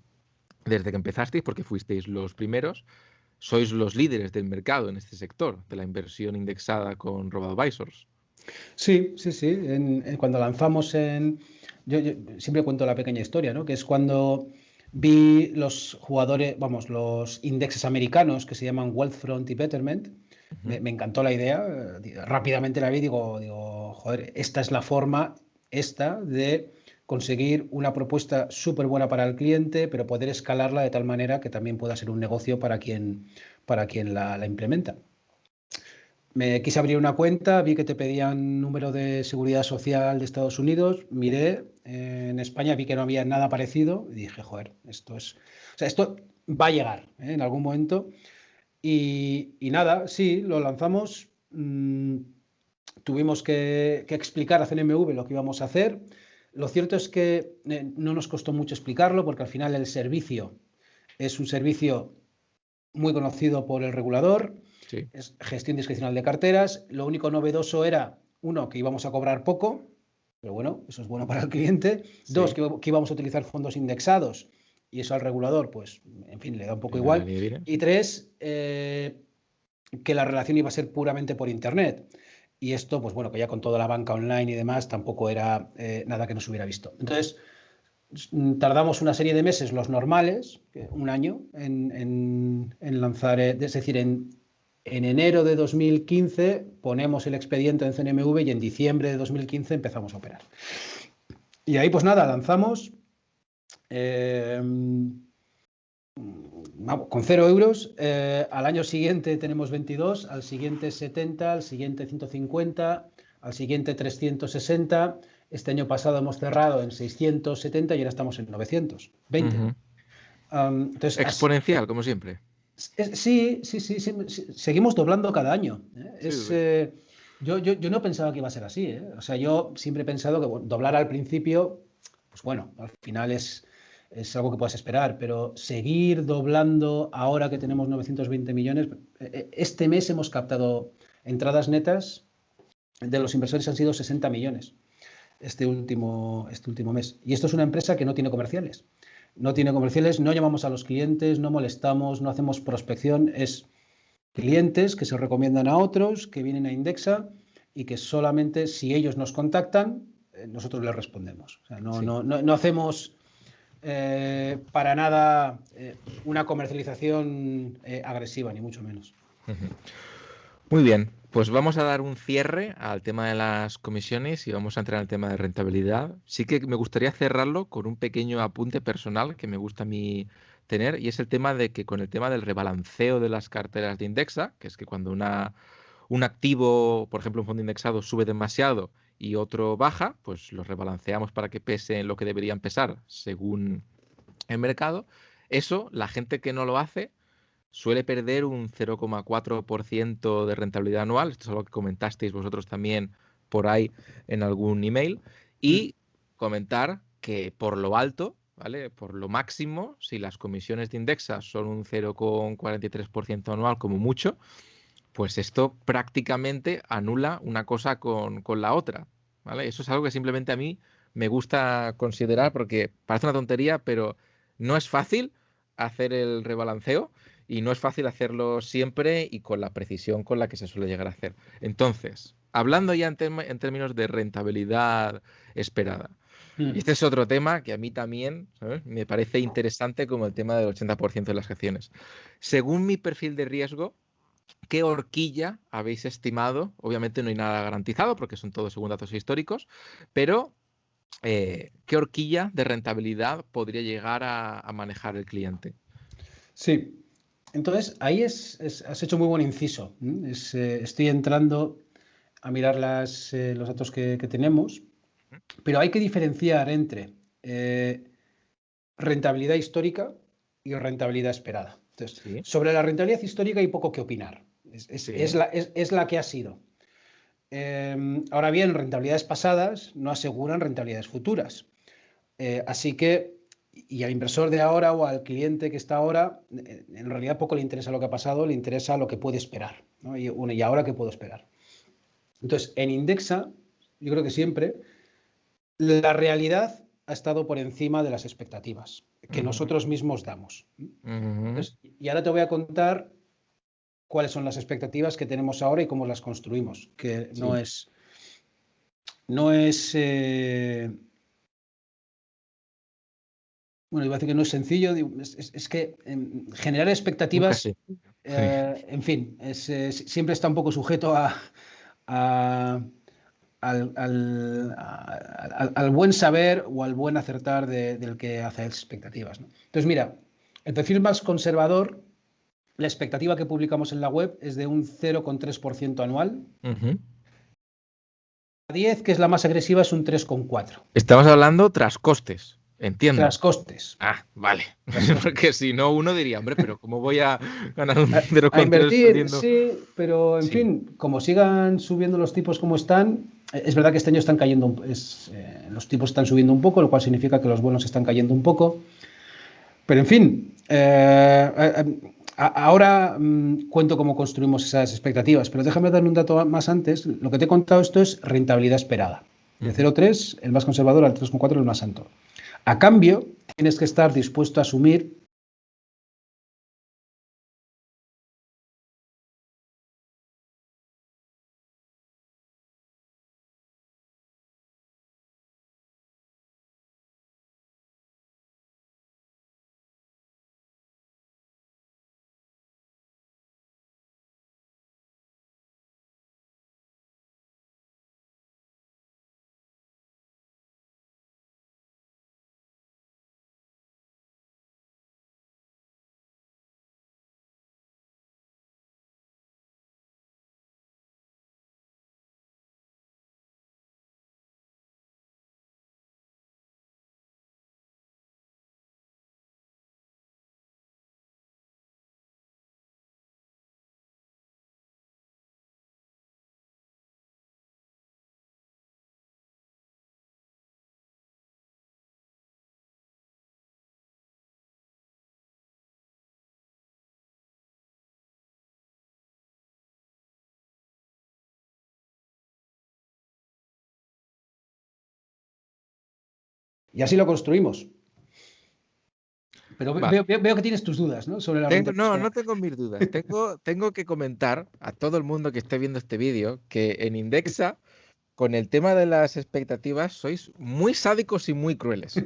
empezasteis, porque fuisteis los primeros, sois los líderes del mercado en este sector, de la inversión indexada con RoboAdvisors. Sí, sí, sí. Cuando lanzamos yo siempre cuento la pequeña historia, ¿no? Que es cuando vi los jugadores, vamos, los indexes americanos que se llaman Wealthfront y Betterment. Me encantó la idea. Rápidamente la vi y digo, joder, esta es la forma, de conseguir una propuesta súper buena para el cliente, pero poder escalarla de tal manera que también pueda ser un negocio para quien la implementa. Me quise abrir una cuenta, vi que te pedían número de seguridad social de Estados Unidos, miré en España, vi que no había nada parecido y dije, joder, esto va a llegar, en algún momento. Y nada, sí, lo lanzamos. Tuvimos que explicar a CNMV lo que íbamos a hacer. Lo cierto es que no nos costó mucho explicarlo porque al final el servicio es un servicio muy conocido por el regulador. Sí. Es gestión discrecional de carteras. Lo único novedoso era, uno, que íbamos a cobrar poco, pero bueno, eso es bueno para el cliente. Sí. Dos, que íbamos a utilizar fondos indexados y eso al regulador, pues, en fin, le da un poco igual. Y tres, que la relación iba a ser puramente por Internet. Y esto, pues bueno, que ya con toda la banca online y demás, tampoco era nada que no se hubiera visto. Entonces, tardamos una serie de meses, los normales, un año, en lanzar, es decir, en enero de 2015 ponemos el expediente en CNMV y en diciembre de 2015 empezamos a operar. Y ahí pues nada, lanzamos con 0 euros. Al año siguiente tenemos 22, al siguiente 70, al siguiente 150, al siguiente 360. Este año pasado hemos cerrado en 670 y ahora estamos en 920. Entonces, exponencial, como siempre. Sí, seguimos doblando cada año. Sí. Yo no pensaba que iba a ser así. O sea, yo siempre he pensado que doblar al principio, pues bueno, al final es algo que puedes esperar, pero seguir doblando ahora que tenemos 920 millones, este mes hemos captado entradas netas de los inversores, han sido 60 millones este último mes. Y esto es una empresa que no tiene comerciales. No tiene comerciales, no llamamos a los clientes, no molestamos, no hacemos prospección. Es clientes que se recomiendan a otros, que vienen a Indexa y que solamente si ellos nos contactan, nosotros les respondemos. O sea, no hacemos para nada una comercialización agresiva, ni mucho menos. Muy bien, pues vamos a dar un cierre al tema de las comisiones y vamos a entrar en el tema de rentabilidad. Sí que me gustaría cerrarlo con un pequeño apunte personal que me gusta a mí tener, y es el tema de que con el tema del rebalanceo de las carteras de Indexa, que es que cuando un activo, por ejemplo un fondo indexado, sube demasiado y otro baja, pues los rebalanceamos para que pesen lo que deberían pesar según el mercado. Eso, la gente que no lo hace suele perder un 0,4% de rentabilidad anual. Esto es algo que comentasteis vosotros también por ahí en algún email. Y comentar que por lo alto, ¿vale? Por lo máximo, si las comisiones de Indexa son un 0,43% anual como mucho, pues esto prácticamente anula una cosa con la otra, ¿vale? Eso es algo que simplemente a mí me gusta considerar porque parece una tontería, pero no es fácil hacer el rebalanceo y no es fácil hacerlo siempre y con la precisión con la que se suele llegar a hacer. Entonces, hablando ya en términos de rentabilidad esperada, y este es otro tema que a mí también, ¿sabes?, me parece interesante, como el tema del 80% de las acciones. Según mi perfil de riesgo, ¿qué horquilla habéis estimado? Obviamente no hay nada garantizado porque son todos según datos históricos, pero ¿qué horquilla de rentabilidad podría llegar a manejar el cliente? Sí, entonces ahí has hecho muy buen inciso. Estoy entrando a mirar los datos que tenemos, pero hay que diferenciar entre rentabilidad histórica y rentabilidad esperada. Entonces, sobre la rentabilidad histórica hay poco que opinar. Es la que ha sido. Ahora bien, rentabilidades pasadas no aseguran rentabilidades futuras. Así que, y al inversor de ahora o al cliente que está ahora, en realidad poco le interesa lo que ha pasado, le interesa lo que puede esperar, ¿no? Y ahora qué puedo esperar. Entonces, en Indexa, yo creo que siempre la realidad ha estado por encima de las expectativas que nosotros mismos damos. Entonces, y ahora te voy a contar cuáles son las expectativas que tenemos ahora y cómo las construimos, que Sí. no es bueno, iba a decir que no es sencillo, es que generar Nunca expectativas, sé. Sí. en fin, siempre está un poco sujeto a- al buen saber o al buen acertar del que hace expectativas, ¿no? Entonces, mira, el perfil más conservador, la expectativa que publicamos en la web es de un 0,3% anual. Ujú. La 10, que es la más agresiva, es un 3,4%. Estamos hablando tras costes, entiendo. Tras costes. Ah, vale. Tras Porque costes. si no, uno diría, hombre, pero ¿cómo voy a ganar un A 0,3 invertir, perdiendo? sí, pero en Sí. fin, como sigan subiendo los tipos como están, es verdad que este año están cayendo, los tipos están subiendo un poco, lo cual significa que los bonos están cayendo un poco. Pero en fin, ahora cuento cómo construimos esas expectativas, pero déjame dar un dato más antes. Lo que te he contado, esto es rentabilidad esperada. De Ujú. 0,3, el más conservador, al 3,4, el más alto. A cambio, tienes que estar dispuesto a asumir. Y así lo construimos. Pero Vale. veo que tienes tus dudas, ¿no? Sobre la No, rentabilidad. no tengo mis dudas. Tengo que comentar a todo el mundo que esté viendo este vídeo que en Indexa, con el tema de las expectativas, sois muy sádicos y muy crueles.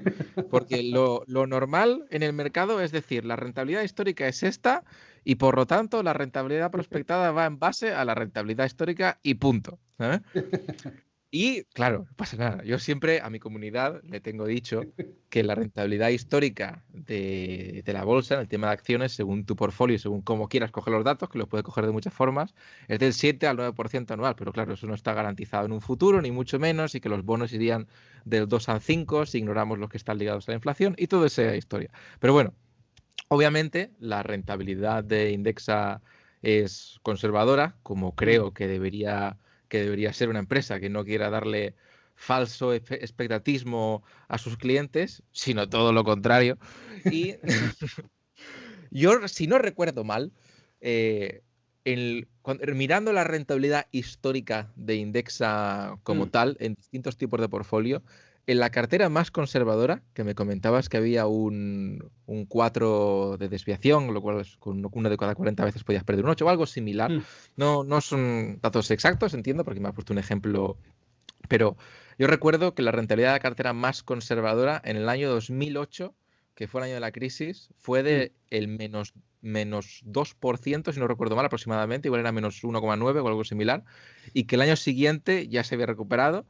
Porque lo normal en el mercado es decir, la rentabilidad histórica es esta y por lo tanto la rentabilidad prospectada va en base a la rentabilidad histórica y punto. ¿Eh? Y claro, no pasa nada. Yo siempre a mi comunidad le tengo dicho que la rentabilidad histórica de la bolsa, en el tema de acciones, según tu portfolio y según cómo quieras coger los datos, que los puedes coger de muchas formas, es del 7 al 9% anual. Pero claro, eso no está garantizado en un futuro, ni mucho menos, y que los bonos irían del 2 al 5 si ignoramos los que están ligados a la inflación y toda esa historia. Pero bueno, obviamente la rentabilidad de Indexa es conservadora, como creo que debería ser una empresa que no quiera darle falso expectatismo a sus clientes, sino todo lo contrario. Y yo, si no recuerdo mal, mirando la rentabilidad histórica de Indexa como Mm, tal, en distintos tipos de portfolio, en la cartera más conservadora, que me comentabas que había un 4 de desviación, lo cual es con uno de cada 40 veces podías perder un 8 o algo similar. mm. No son datos exactos, entiendo, porque me has puesto un ejemplo, pero yo recuerdo que la rentabilidad de la cartera más conservadora en el año 2008, que fue el año de la crisis, fue Mm. de el menos 2%, si no recuerdo mal, aproximadamente, igual era menos 1,9 o algo similar, y que el año siguiente ya se había recuperado.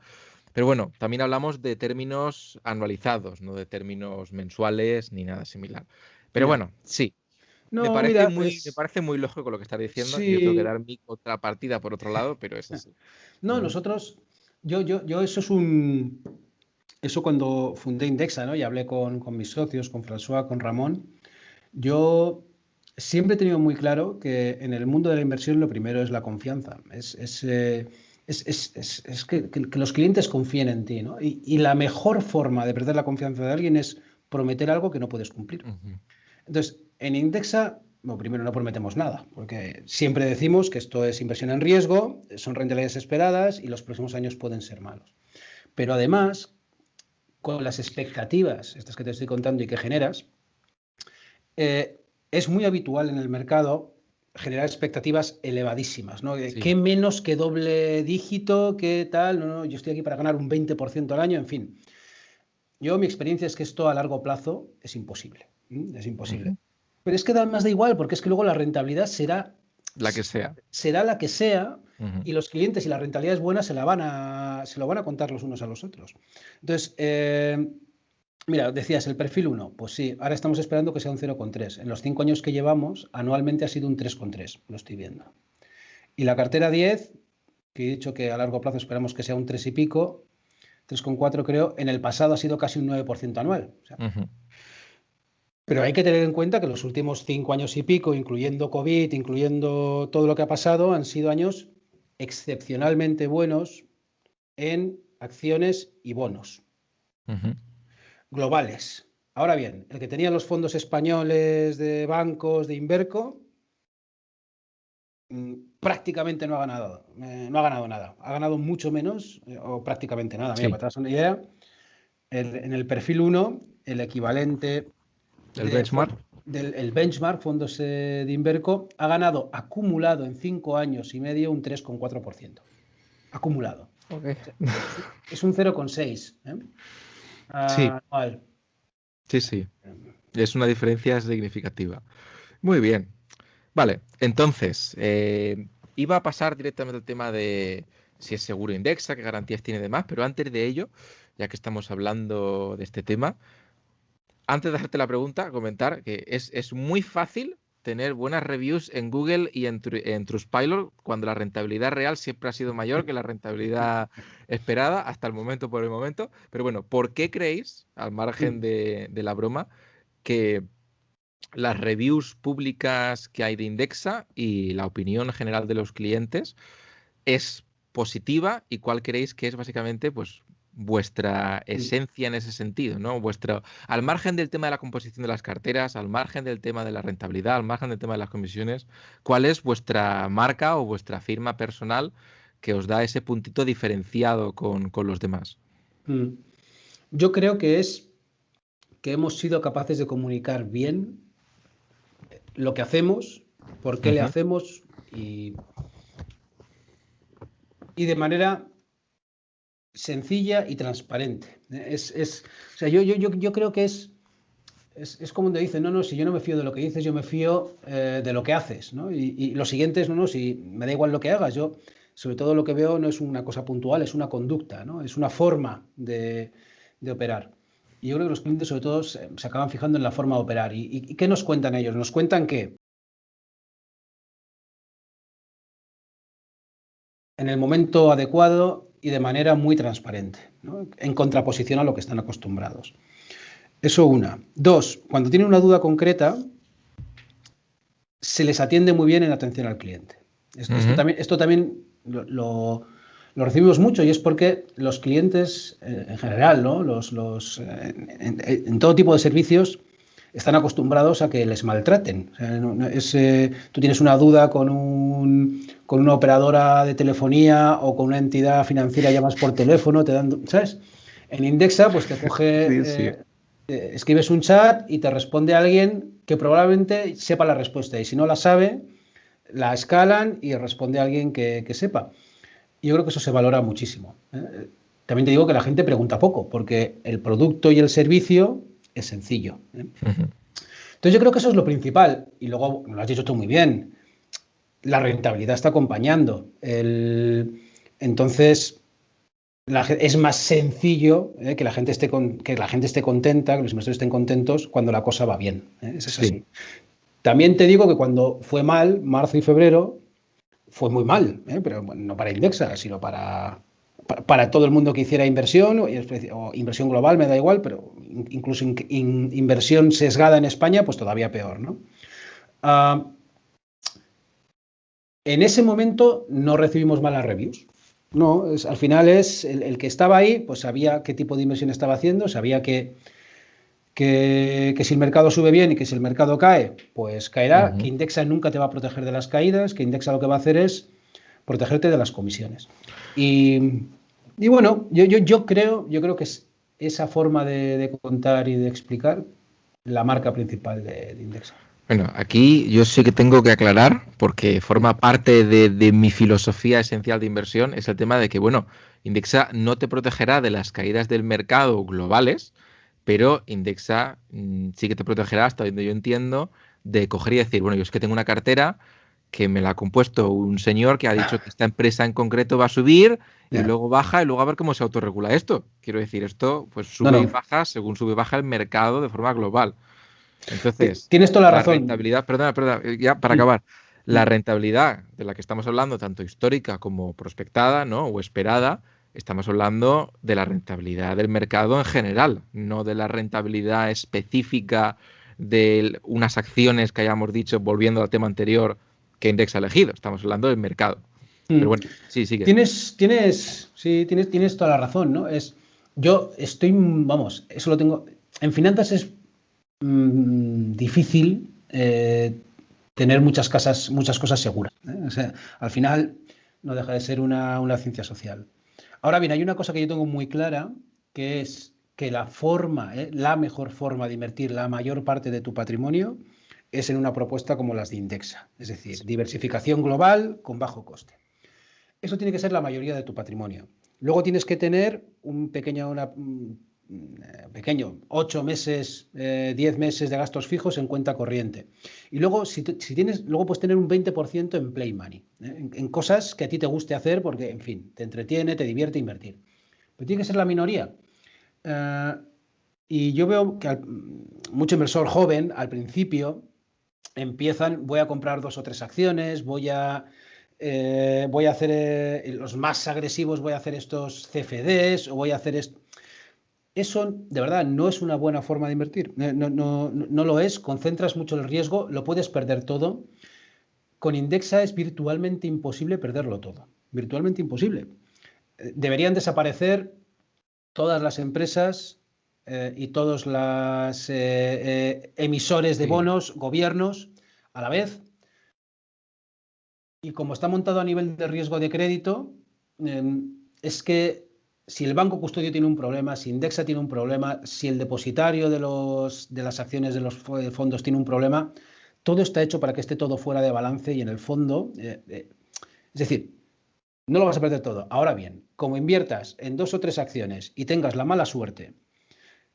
Pero bueno, también hablamos de términos anualizados, no de términos mensuales ni nada similar. Pero Ya. bueno, sí, No, mira, me parece muy lógico lo que estás diciendo y yo tengo que sí. dar mi contrapartida por otro lado, pero es así. No, ¿Mm? nosotros, yo eso cuando fundé Indexa, ¿no? Y hablé con mis socios, con François, con Ramón, yo siempre he tenido muy claro que en el mundo de la inversión lo primero es la confianza. es que los clientes confíen en ti, ¿no? Y la mejor forma de perder la confianza de alguien es prometer algo que no puedes cumplir. Entonces, en Indexa, bueno, primero no prometemos nada, porque siempre decimos que esto es inversión en riesgo, son rentabilidades esperadas y los próximos años pueden ser malos. Pero además, con las expectativas, estas que te estoy contando y que generas, es muy habitual en el mercado generar expectativas elevadísimas, ¿no? Sí. ¿Qué menos que doble dígito? ¿Qué tal? No, yo estoy aquí para ganar un 20% al año, en fin. Mi experiencia es que esto a largo plazo es imposible. Es imposible. Pero es que más da igual, porque es que luego la rentabilidad será la que sea. Será la que sea, y los clientes, si la rentabilidad es buena, se lo van a contar los unos a los otros. Entonces, mira, decías el perfil 1, pues sí, ahora estamos esperando que sea un 0,3. En los 5 años que llevamos, anualmente ha sido un 3,3, lo estoy viendo. Y la cartera 10, que he dicho que a largo plazo esperamos que sea un 3 y pico, 3,4 creo, en el pasado ha sido casi un 9% anual. O sea, pero hay que tener en cuenta que los últimos 5 años y pico, incluyendo COVID, incluyendo todo lo que ha pasado, han sido años excepcionalmente buenos en acciones y bonos globales. Ahora bien, el que tenía los fondos españoles de bancos, de Inverco, prácticamente no ha ganado nada. Ha ganado mucho menos o prácticamente nada. Mira, para que te hagas una idea, en el perfil 1, el equivalente el benchmark, fondos de Inverco, ha ganado acumulado en 5 años y medio un 3,4%. Acumulado. Okay. Es un 0,6. Anual. Sí. Es una diferencia significativa. Muy bien. Vale, entonces, iba a pasar directamente al tema de si es seguro Indexa, qué garantías tiene y demás, pero antes de ello, ya que estamos hablando de este tema, antes de hacerte la pregunta, comentar que es muy fácil tener buenas reviews en Google y en Trustpilot cuando la rentabilidad real siempre ha sido mayor que la rentabilidad esperada hasta el momento por el momento. Pero bueno, ¿por qué creéis, al margen de la broma, que las reviews públicas que hay de Indexa y la opinión general de los clientes es positiva y cuál creéis que es básicamente pues vuestra esencia en ese sentido, ¿no? Al margen del tema de la composición de las carteras, al margen del tema de la rentabilidad, al margen del tema de las comisiones, ¿cuál es vuestra marca o vuestra firma personal que os da ese puntito diferenciado con los demás? Yo creo que es que hemos sido capaces de comunicar bien lo que hacemos, por qué le hacemos y de manera sencilla y transparente. O sea, yo creo que es como te dicen, no, si yo no me fío de lo que dices, yo me fío de lo que haces, ¿no? Y lo siguiente es, no, si me da igual lo que hagas, yo sobre todo lo que veo no es una cosa puntual, es una conducta, ¿no? Es una forma de operar. Y yo creo que los clientes sobre todo se acaban fijando en la forma de operar. ¿Y qué nos cuentan ellos? Nos cuentan que en el momento adecuado y de manera muy transparente, ¿no? En contraposición a lo que están acostumbrados. Eso una. 2, cuando tienen una duda concreta, se les atiende muy bien en atención al cliente. Esto también lo recibimos mucho y es porque los clientes en general, ¿no? En todo tipo de servicios están acostumbrados a que les maltraten. O sea, tú tienes una duda con una operadora de telefonía o con una entidad financiera, llamas por teléfono, te dan, ¿sabes? En Indexa, pues te coge, escribes un chat y te responde alguien que probablemente sepa la respuesta y si no la sabe, la escalan y responde a alguien que sepa. Yo creo que eso se valora muchísimo. También te digo que la gente pregunta poco porque el producto y el servicio es sencillo. Entonces yo creo que eso es lo principal. Y luego, lo has dicho tú muy bien, la rentabilidad está acompañando. Entonces, es más sencillo que la gente esté contenta, que los inversores estén contentos cuando la cosa va bien. Eso es así. También te digo que cuando fue mal, marzo y febrero, fue muy mal, pero no para Indexa, sino para todo el mundo que hiciera inversión o inversión global, me da igual, pero incluso inversión sesgada en España, pues todavía peor, ¿no? En ese momento no recibimos malas reviews. No, al final es el que estaba ahí, pues sabía qué tipo de inversión estaba haciendo, sabía que si el mercado sube bien y que si el mercado cae, pues caerá, que Ujú. Indexa nunca te va a proteger de las caídas, que Indexa lo que va a hacer es protegerte de las comisiones. Y, y bueno, yo creo que es esa forma de contar y de explicar la marca principal de Indexa. Bueno, aquí yo sí que tengo que aclarar, porque forma parte de mi filosofía esencial de inversión, es el tema de que, bueno, Indexa no te protegerá de las caídas del mercado globales, pero Indexa sí que te protegerá, hasta donde yo entiendo, de coger y decir, bueno, yo es que tengo una cartera que me la ha compuesto un señor que ha dicho que esta empresa en concreto va a subir y Yeah. luego baja y luego a ver cómo se autorregula esto. Quiero decir, esto pues No, sube y no. baja según sube y baja el mercado de forma global. Entonces, Tienes toda la la razón. rentabilidad, perdona, ya para Mm, acabar, la mm. rentabilidad de la que estamos hablando, tanto histórica como prospectada, ¿no? O esperada, estamos hablando de la rentabilidad del mercado en general, no de la rentabilidad específica de unas acciones que hayamos dicho, volviendo al tema anterior, que Index ha elegido. Estamos hablando del mercado. Pero Mm. bueno, sí, sigue. Sí, tienes toda la razón, ¿no? Yo estoy, vamos, eso lo tengo. En finanzas es difícil tener muchas cosas seguras, ¿eh? O sea, al final no deja de ser una ciencia social. Ahora bien, hay una cosa que yo tengo muy clara, que es que la mejor forma de invertir la mayor parte de tu patrimonio es en una propuesta como las de Indexa, es decir, diversificación global con bajo coste. Eso tiene que ser la mayoría de tu patrimonio. Luego tienes que tener pequeño, 8 meses, 10 meses de gastos fijos en cuenta corriente. Y luego, luego puedes tener un 20% en play money, ¿eh? En cosas que a ti te guste hacer porque, en fin, te entretiene, te divierte invertir. Pero tiene que ser la minoría. Eh, y yo veo que mucho inversor joven, al principio, voy a comprar 2 o 3 acciones, voy a hacer los más agresivos, voy a hacer estos CFDs o voy a hacer esto. Eso de verdad no es una buena forma de invertir. No lo es, concentras mucho el riesgo, lo puedes perder todo. Con Indexa es virtualmente imposible perderlo todo. Virtualmente imposible. Deberían desaparecer todas las empresas y todos los emisores de Sí, bonos, gobiernos, a la vez. Y como está montado a nivel de riesgo de crédito, es que si el banco custodio tiene un problema, si Indexa tiene un problema, si el depositario de las acciones de los fondos tiene un problema, todo está hecho para que esté todo fuera de balance y en el fondo, es decir, no lo vas a perder todo. Ahora bien, como inviertas en 2 o 3 acciones y tengas la mala suerte,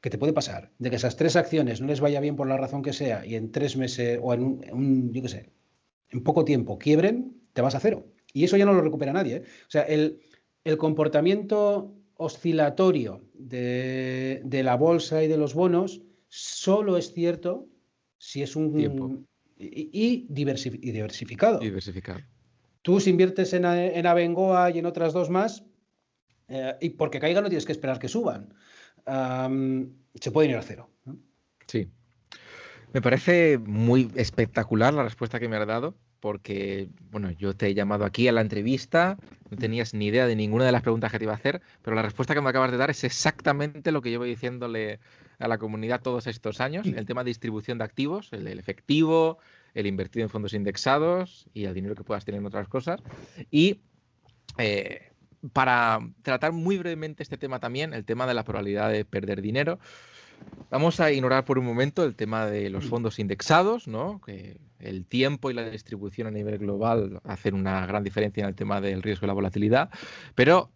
que te puede pasar, de que esas 3 acciones no les vaya bien por la razón que sea y en 3 meses o yo qué sé, en poco tiempo quiebren, te vas a cero. Y eso ya no lo recupera nadie, ¿eh? O sea, el comportamiento oscilatorio de la bolsa y de los bonos solo es cierto si es tiempo diversificado. diversificado. Tú si inviertes en Abengoa y en otras dos más, y porque caigan no tienes que esperar que suban. Se pueden ir a cero, ¿no? Sí. Me parece muy espectacular la respuesta que me has dado, porque, bueno, yo te he llamado aquí a la entrevista, no tenías ni idea de ninguna de las preguntas que te iba a hacer, pero la respuesta que me acabas de dar es exactamente lo que llevo diciéndole a la comunidad todos estos años, el tema de distribución de activos, el efectivo, el invertir en fondos indexados y el dinero que puedas tener en otras cosas. Y eh, para tratar muy brevemente este tema también, el tema de la probabilidad de perder dinero, vamos a ignorar por un momento el tema de los fondos indexados, ¿no? Que el tiempo y la distribución a nivel global hacen una gran diferencia en el tema del riesgo y la volatilidad, pero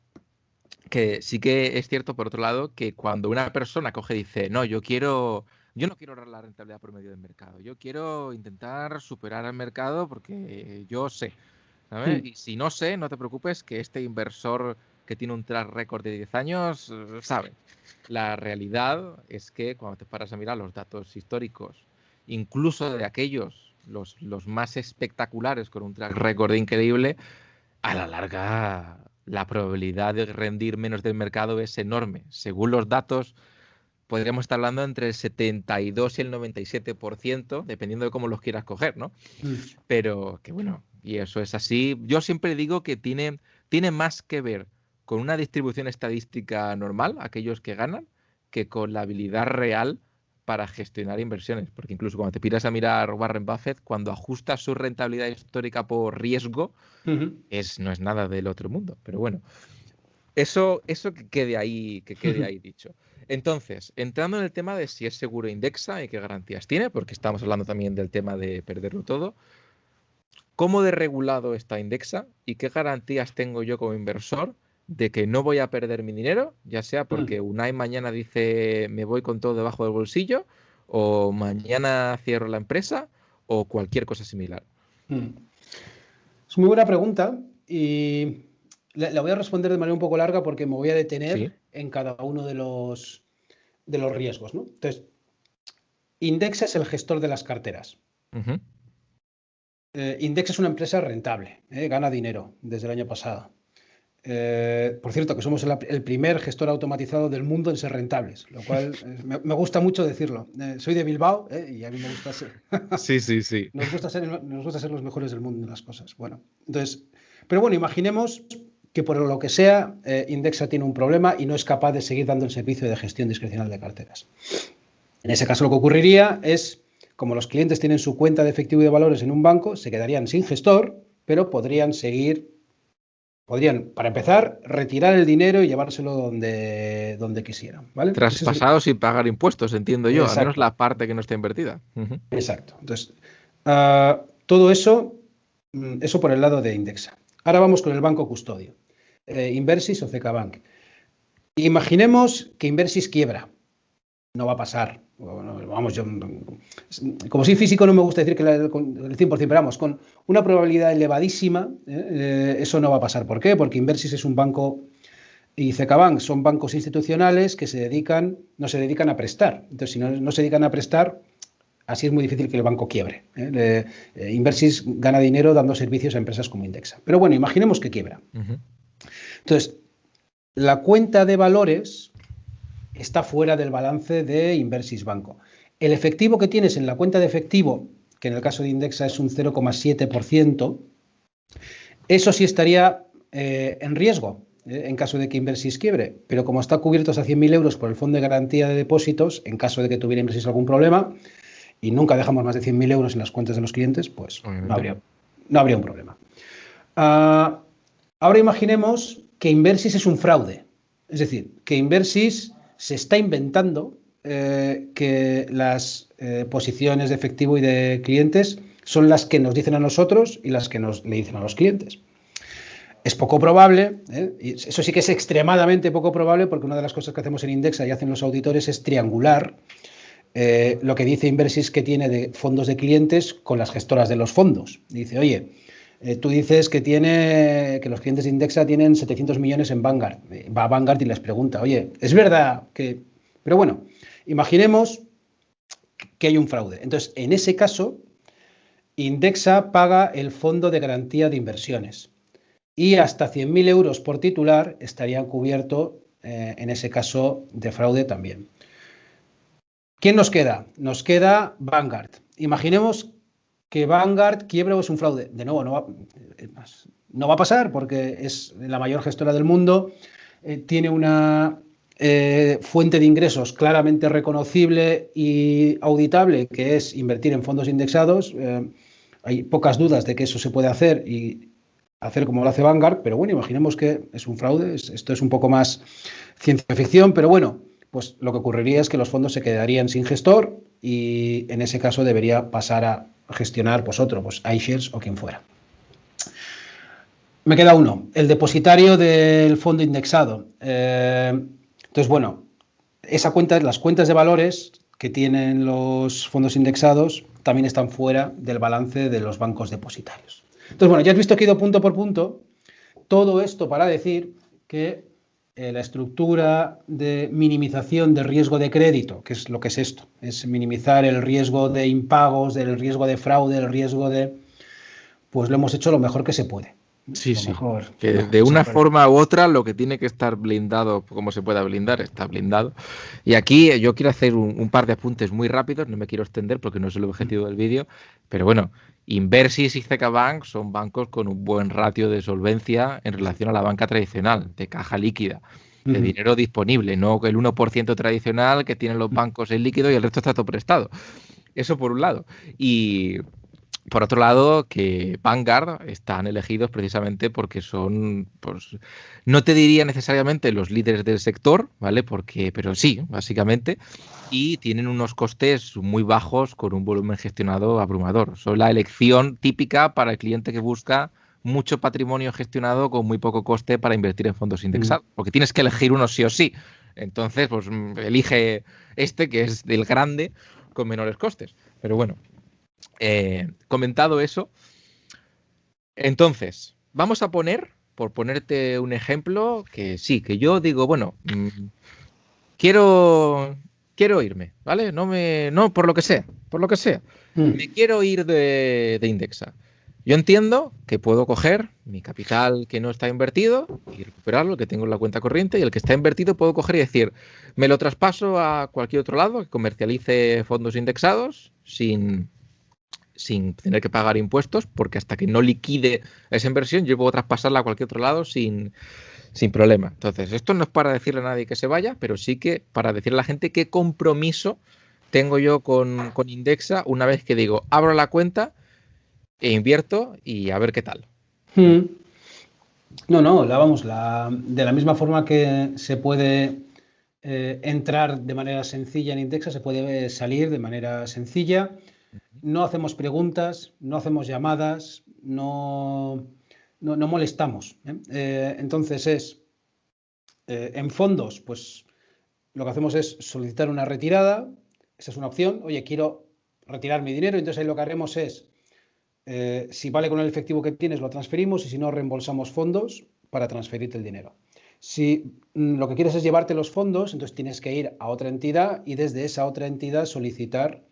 que sí que es cierto, por otro lado, que cuando una persona coge y dice, no, yo no quiero ahorrar la rentabilidad promedio del mercado, yo quiero intentar superar al mercado porque yo sé, ¿sabes? Y si no sé, no te preocupes que este inversor que tiene un track record de 10 años sabe. La realidad es que cuando te paras a mirar los datos históricos, incluso de aquellos, los más espectaculares con un track record increíble, a la larga la probabilidad de rendir menos del mercado es enorme. Según los datos, podríamos estar hablando entre el 72 y el 97%, dependiendo de cómo los quieras coger, ¿no? Pero que bueno, y eso es así. Yo siempre digo que tiene tiene más que ver con una distribución estadística normal, aquellos que ganan, que con la habilidad real para gestionar inversiones. Porque incluso cuando te piras a mirar Warren Buffett, cuando ajusta su rentabilidad histórica por riesgo, no es nada del otro mundo. Pero bueno, eso que quede ahí dicho. Entonces, entrando en el tema de si es seguro Indexa y qué garantías tiene, porque estamos hablando también del tema de perderlo todo, ¿cómo de regulado está Indexa y qué garantías tengo yo como inversor de que no voy a perder mi dinero, ya sea porque Unai mañana dice me voy con todo debajo del bolsillo, o mañana cierro la empresa, o cualquier cosa similar? Es muy buena pregunta y la voy a responder de manera un poco larga porque me voy a detener en cada uno de los riesgos, ¿no? Entonces, Indexa es el gestor de las carteras. Indexa es una empresa rentable, gana dinero desde el año pasado. Por cierto, que somos el primer gestor automatizado del mundo en ser rentables, lo cual me gusta mucho decirlo. Soy de Bilbao y a mí me gusta ser. Sí. Nos gusta ser los mejores del mundo en las cosas. Bueno, entonces, pero bueno, imaginemos que por lo que sea, Indexa tiene un problema y no es capaz de seguir dando el servicio de gestión discrecional de carteras. En ese caso, lo que ocurriría es, como los clientes tienen su cuenta de efectivo y de valores en un banco, se quedarían sin gestor, pero podrían, para empezar, retirar el dinero y llevárselo donde quisieran, ¿vale? Traspasados sin pagar impuestos, entiendo yo, Exacto. al menos la parte que no está invertida. Exacto. Entonces, todo eso por el lado de Indexa. Ahora vamos con el banco custodio, Inversis o CK Bank. Imaginemos que Inversis quiebra. No va a pasar. Vamos, como soy físico no me gusta decir que el 100%, pero vamos, con una probabilidad elevadísima, eso no va a pasar. ¿Por qué? Porque Inversis es un banco y CK Bank son bancos institucionales que no se dedican a prestar. Entonces, si no se dedican a prestar, así es muy difícil que el banco quiebre. Inversis gana dinero dando servicios a empresas como Indexa. Pero bueno, imaginemos que quiebra. Entonces, la cuenta de valores está fuera del balance de Inversis Banco. El efectivo que tienes en la cuenta de efectivo, que en el caso de Indexa es un 0,7%, eso sí estaría en riesgo en caso de que Inversis quiebre, pero como está cubierto hasta 100.000 euros por el Fondo de Garantía de Depósitos, en caso de que tuviera Inversis algún problema, y nunca dejamos más de 100.000 euros en las cuentas de los clientes, pues no habría un problema. Ahora imaginemos que Inversis es un fraude, es decir, que Inversis se está inventando que las posiciones de efectivo y de clientes son las que nos dicen a nosotros y las que le dicen a los clientes. Es poco probable, y eso sí que es extremadamente poco probable, porque una de las cosas que hacemos en Indexa y hacen los auditores es triangular lo que dice Inversis que tiene de fondos de clientes con las gestoras de los fondos. Dice, oye, tú dices que los clientes de Indexa tienen 700 millones en Vanguard. Va a Vanguard y les pregunta, oye, ¿es verdad que...? Pero bueno, imaginemos que hay un fraude. Entonces, en ese caso, Indexa paga el Fondo de Garantía de Inversiones y hasta 100.000 euros por titular estarían cubiertos en ese caso de fraude también. ¿Quién nos queda? Nos queda Vanguard. Imaginemos que Vanguard quiebra o es un fraude. De nuevo, no va a pasar porque es la mayor gestora del mundo, tiene una fuente de ingresos claramente reconocible y auditable, que es invertir en fondos indexados. Hay pocas dudas de que eso se puede hacer y hacer como lo hace Vanguard, pero bueno, imaginemos que es un fraude. Esto es un poco más ciencia ficción, pero bueno, pues lo que ocurriría es que los fondos se quedarían sin gestor y en ese caso debería pasar a gestionar pues iShares o quien fuera. Me queda uno, el depositario del fondo indexado. Entonces, bueno, las cuentas de valores que tienen los fondos indexados también están fuera del balance de los bancos depositarios. Entonces, bueno, ya has visto que he ido punto por punto. Todo esto para decir que la estructura de minimización del riesgo de crédito, que es lo que es esto, es minimizar el riesgo de impagos, el riesgo de fraude, el riesgo de... Pues lo hemos hecho lo mejor que se puede. Sí, Lo sí. mejor. Que No, de o sea, una forma u otra lo que tiene que estar blindado, como se pueda blindar, está blindado. Y aquí yo quiero hacer un par de apuntes muy rápidos, no me quiero extender porque no es el objetivo del vídeo, pero bueno, Inversis y CaixaBank son bancos con un buen ratio de solvencia en relación a la banca tradicional, de caja líquida, de dinero disponible, no el 1% tradicional que tienen los bancos en líquido y el resto está todo prestado. Eso por un lado. Y por otro lado, que Vanguard están elegidos precisamente porque son, pues, no te diría necesariamente los líderes del sector, ¿vale? Porque, pero sí, básicamente, y tienen unos costes muy bajos con un volumen gestionado abrumador. Son la elección típica para el cliente que busca mucho patrimonio gestionado con muy poco coste para invertir en fondos indexados, porque tienes que elegir uno sí o sí. Entonces, pues elige este que es del grande con menores costes. Pero bueno, comentado eso, entonces, vamos a poner, por ponerte un ejemplo, que sí, que yo digo, bueno, quiero, quiero irme, ¿vale? No, por lo que sea, me quiero ir de Indexa. Yo entiendo que puedo coger mi capital que no está invertido y recuperarlo, el que tengo en la cuenta corriente, y el que está invertido puedo coger y decir, me lo traspaso a cualquier otro lado que comercialice fondos indexados sin tener que pagar impuestos, porque hasta que no liquide esa inversión, yo puedo traspasarla a cualquier otro lado sin problema. Entonces, esto no es para decirle a nadie que se vaya, pero sí que para decirle a la gente qué compromiso tengo yo con Indexa una vez que digo, abro la cuenta e invierto y a ver qué tal. No, de la misma forma que se puede entrar de manera sencilla en Indexa, se puede salir de manera sencilla. No hacemos preguntas, no hacemos llamadas, no molestamos. Entonces en fondos, pues lo que hacemos es solicitar una retirada, esa es una opción, oye, quiero retirar mi dinero, entonces ahí lo que haremos es, si vale con el efectivo que tienes, lo transferimos y si no, reembolsamos fondos para transferirte el dinero. Si lo que quieres es llevarte los fondos, entonces tienes que ir a otra entidad y desde esa otra entidad solicitar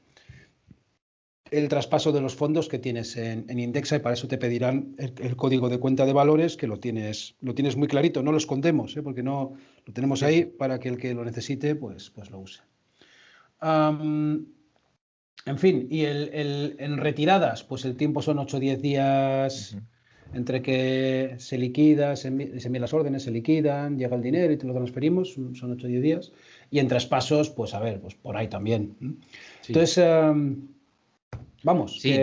el traspaso de los fondos que tienes en Indexa y para eso te pedirán el código de cuenta de valores que lo tienes muy clarito, no lo escondemos, porque no lo tenemos ahí para que el que lo necesite pues lo use. En fin, y en retiradas, pues el tiempo son 8 o 10 días entre que se liquida, se envían las órdenes, se liquidan, llega el dinero y te lo transferimos, son 8 o 10 días. Y en traspasos, pues a ver, pues por ahí también. Sí. Entonces, vamos. Sí,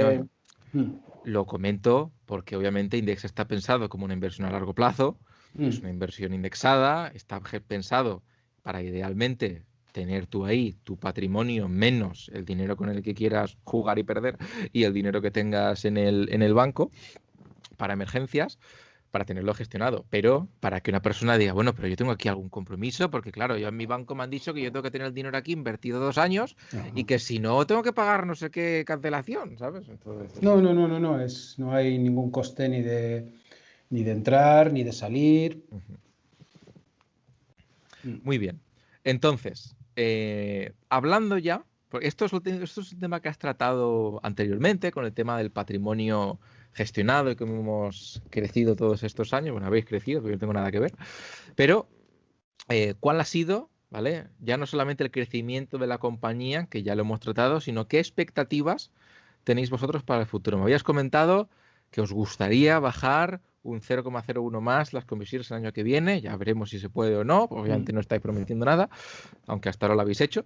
no, lo comento porque obviamente Indexa está pensado como una inversión a largo plazo, es una inversión indexada, está pensado para idealmente tener tú ahí tu patrimonio menos el dinero con el que quieras jugar y perder y el dinero que tengas en el banco para emergencias, para tenerlo gestionado. Pero para que una persona diga, bueno, pero yo tengo aquí algún compromiso, porque claro, yo en mi banco me han dicho que yo tengo que tener el dinero aquí invertido 2 años y que si no tengo que pagar no sé qué cancelación, ¿sabes? Entonces, No, no hay ningún coste ni de entrar, ni de salir. Muy bien. Entonces, hablando ya, porque esto es un tema que has tratado anteriormente con el tema del patrimonio gestionado y cómo hemos crecido todos estos años. Bueno, habéis crecido, porque yo no tengo nada que ver. Pero, ¿cuál ha sido, ¿vale? Ya no solamente el crecimiento de la compañía, que ya lo hemos tratado, sino qué expectativas tenéis vosotros para el futuro? Me habías comentado que os gustaría bajar un 0,01 más las comisiones el año que viene. Ya veremos si se puede o no. Obviamente no estáis prometiendo nada, aunque hasta ahora lo habéis hecho.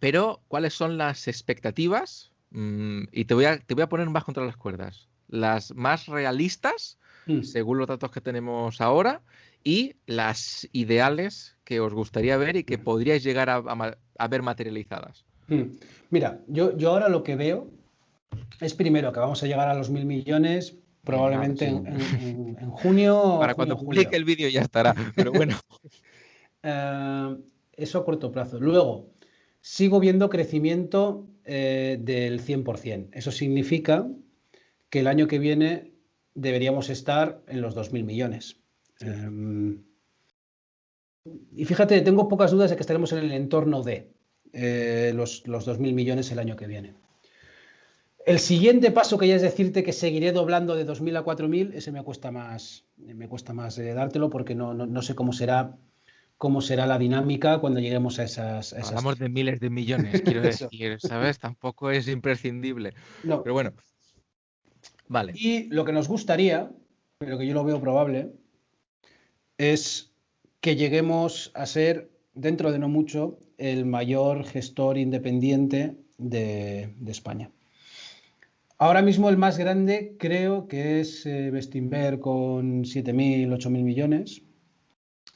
Pero, ¿cuáles son las expectativas? Y te voy a poner más contra las cuerdas. Las más realistas, según los datos que tenemos ahora, y las ideales que os gustaría ver y que podríais llegar a ver materializadas. Mira, yo ahora lo que veo es primero que vamos a llegar a los 1.000 millones Nada, probablemente sí. en junio, Para cuando publique julio. el vídeo ya estará, pero bueno. Eso a corto plazo. Luego, sigo viendo crecimiento del 100%. Eso significa que el año que viene deberíamos estar en los 2.000 millones. Sí. Y fíjate, tengo pocas dudas de que estaremos en el entorno de los 2.000 millones el año que viene. El siguiente paso que ya es decirte que seguiré doblando de 2.000 a 4.000, ese me cuesta más dártelo porque no sé cómo será la dinámica cuando lleguemos a esas Hablamos de cifras. miles de millones, quiero Eso. decir, ¿sabes? Tampoco es imprescindible. No. Pero bueno, vale. Y lo que nos gustaría, pero que yo lo veo probable, es que lleguemos a ser, dentro de no mucho, el mayor gestor independiente de España. Ahora mismo el más grande creo que es Bestinver con 7.000, 8.000 millones,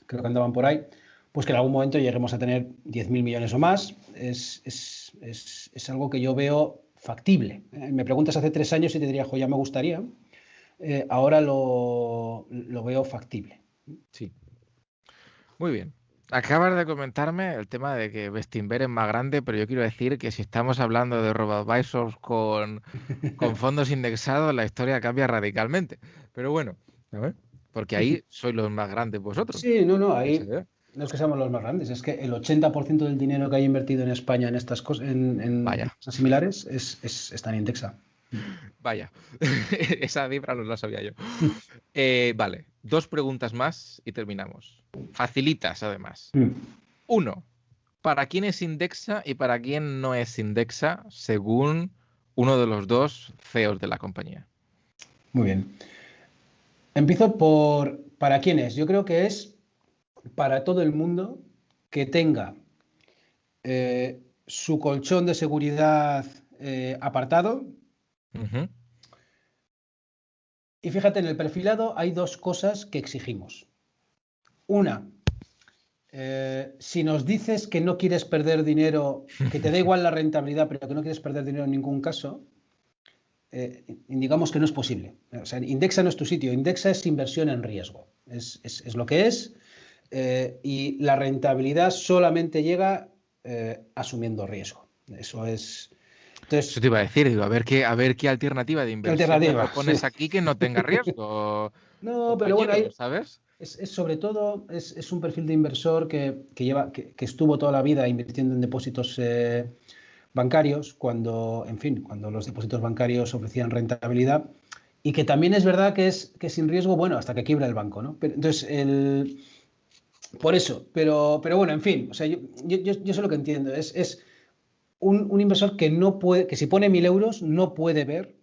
creo que andaban por ahí, pues que en algún momento lleguemos a tener 10.000 millones o más. Es algo que yo veo factible. Me preguntas hace 3 años y te diría, jo, ya me gustaría. Ahora lo veo factible. Sí. Muy bien. Acabas de comentarme el tema de que Bestinver es más grande, pero yo quiero decir que si estamos hablando de robo-advisors con fondos indexados, la historia cambia radicalmente. Pero bueno, a ver, porque ahí sois los más grandes vosotros. Sí, no, Que se ahí vea. no es que seamos los más grandes, es que el 80% del dinero que hay invertido en España en estas cosas, en Vaya, cosas similares, está en Indexa. vaya. Esa cifra no la sabía yo. Vale, dos preguntas más y terminamos. Facilitas, además. Mm, Uno, ¿para quién es Indexa y para quién no es Indexa, según uno de los dos CEOs de la compañía? muy bien. Empiezo por ¿para quién es? Yo creo que es para todo el mundo que tenga su colchón de seguridad apartado. Ujú, Y fíjate, en el perfilado hay dos cosas que exigimos. Una, si nos dices que no quieres perder dinero, que te da igual la rentabilidad, pero que no quieres perder dinero en ningún caso, indicamos que no es posible. O sea, Indexa no es tu sitio, Indexa es inversión en riesgo. Es lo que es. Y la rentabilidad solamente llega asumiendo riesgo. Eso es. Eso Entonces, te iba a decir, digo, a ver qué alternativa de ¿qué inversión me alternativa? Sí. propones aquí que no tenga riesgo, No, pero bueno, compañero, ¿sabes? sobre todo es un perfil de inversor que estuvo toda la vida invirtiendo en depósitos bancarios cuando, en fin, cuando los depósitos bancarios ofrecían rentabilidad y que también es verdad que es sin riesgo, bueno, hasta que quiebra el banco, ¿no? Entonces, por eso, pero bueno, en fin, o sea, yo sé lo que entiendo, es un inversor que no puede, que si pone 1.000 euros no puede ver,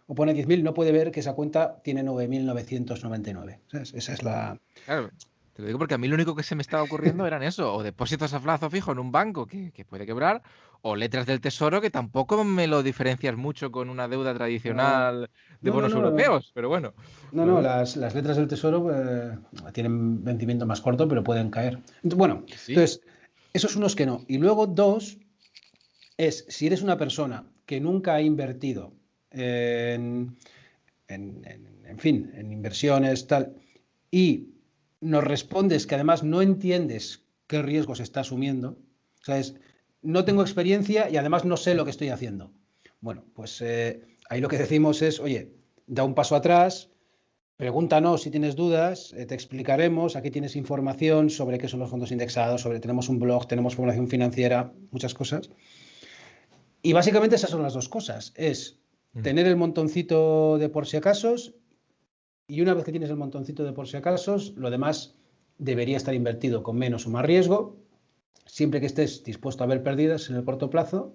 o pone 10.000, no puede ver que esa cuenta tiene 9.999. ¿Sabes? Esa es la. Claro, te lo digo porque a mí lo único que se me estaba ocurriendo eran eso, o depósitos a plazo fijo en un banco que puede quebrar, o letras del tesoro que tampoco me lo diferencias mucho con una deuda No, tradicional de no, no, bonos no. europeos, pero bueno, No, no, ¿sabes? las letras del tesoro tienen vencimiento más corto, pero pueden caer. Bueno, Que sí. entonces, esos unos que no. Y luego dos es, si eres una persona que nunca ha invertido en, en fin, en inversiones, tal, y nos respondes que además no entiendes qué riesgo se está asumiendo, o sea, no tengo experiencia y además no sé lo que estoy haciendo. Bueno, pues ahí lo que decimos es, oye, da un paso atrás, pregúntanos si tienes dudas, te explicaremos, aquí tienes información sobre qué son los fondos indexados, tenemos un blog, tenemos formación financiera, muchas cosas. Y básicamente esas son las dos cosas, es Mm. tener el montoncito de por si acasos y una vez que tienes el montoncito de por si acasos, lo demás debería estar invertido con menos o más riesgo, siempre que estés dispuesto a ver pérdidas en el corto plazo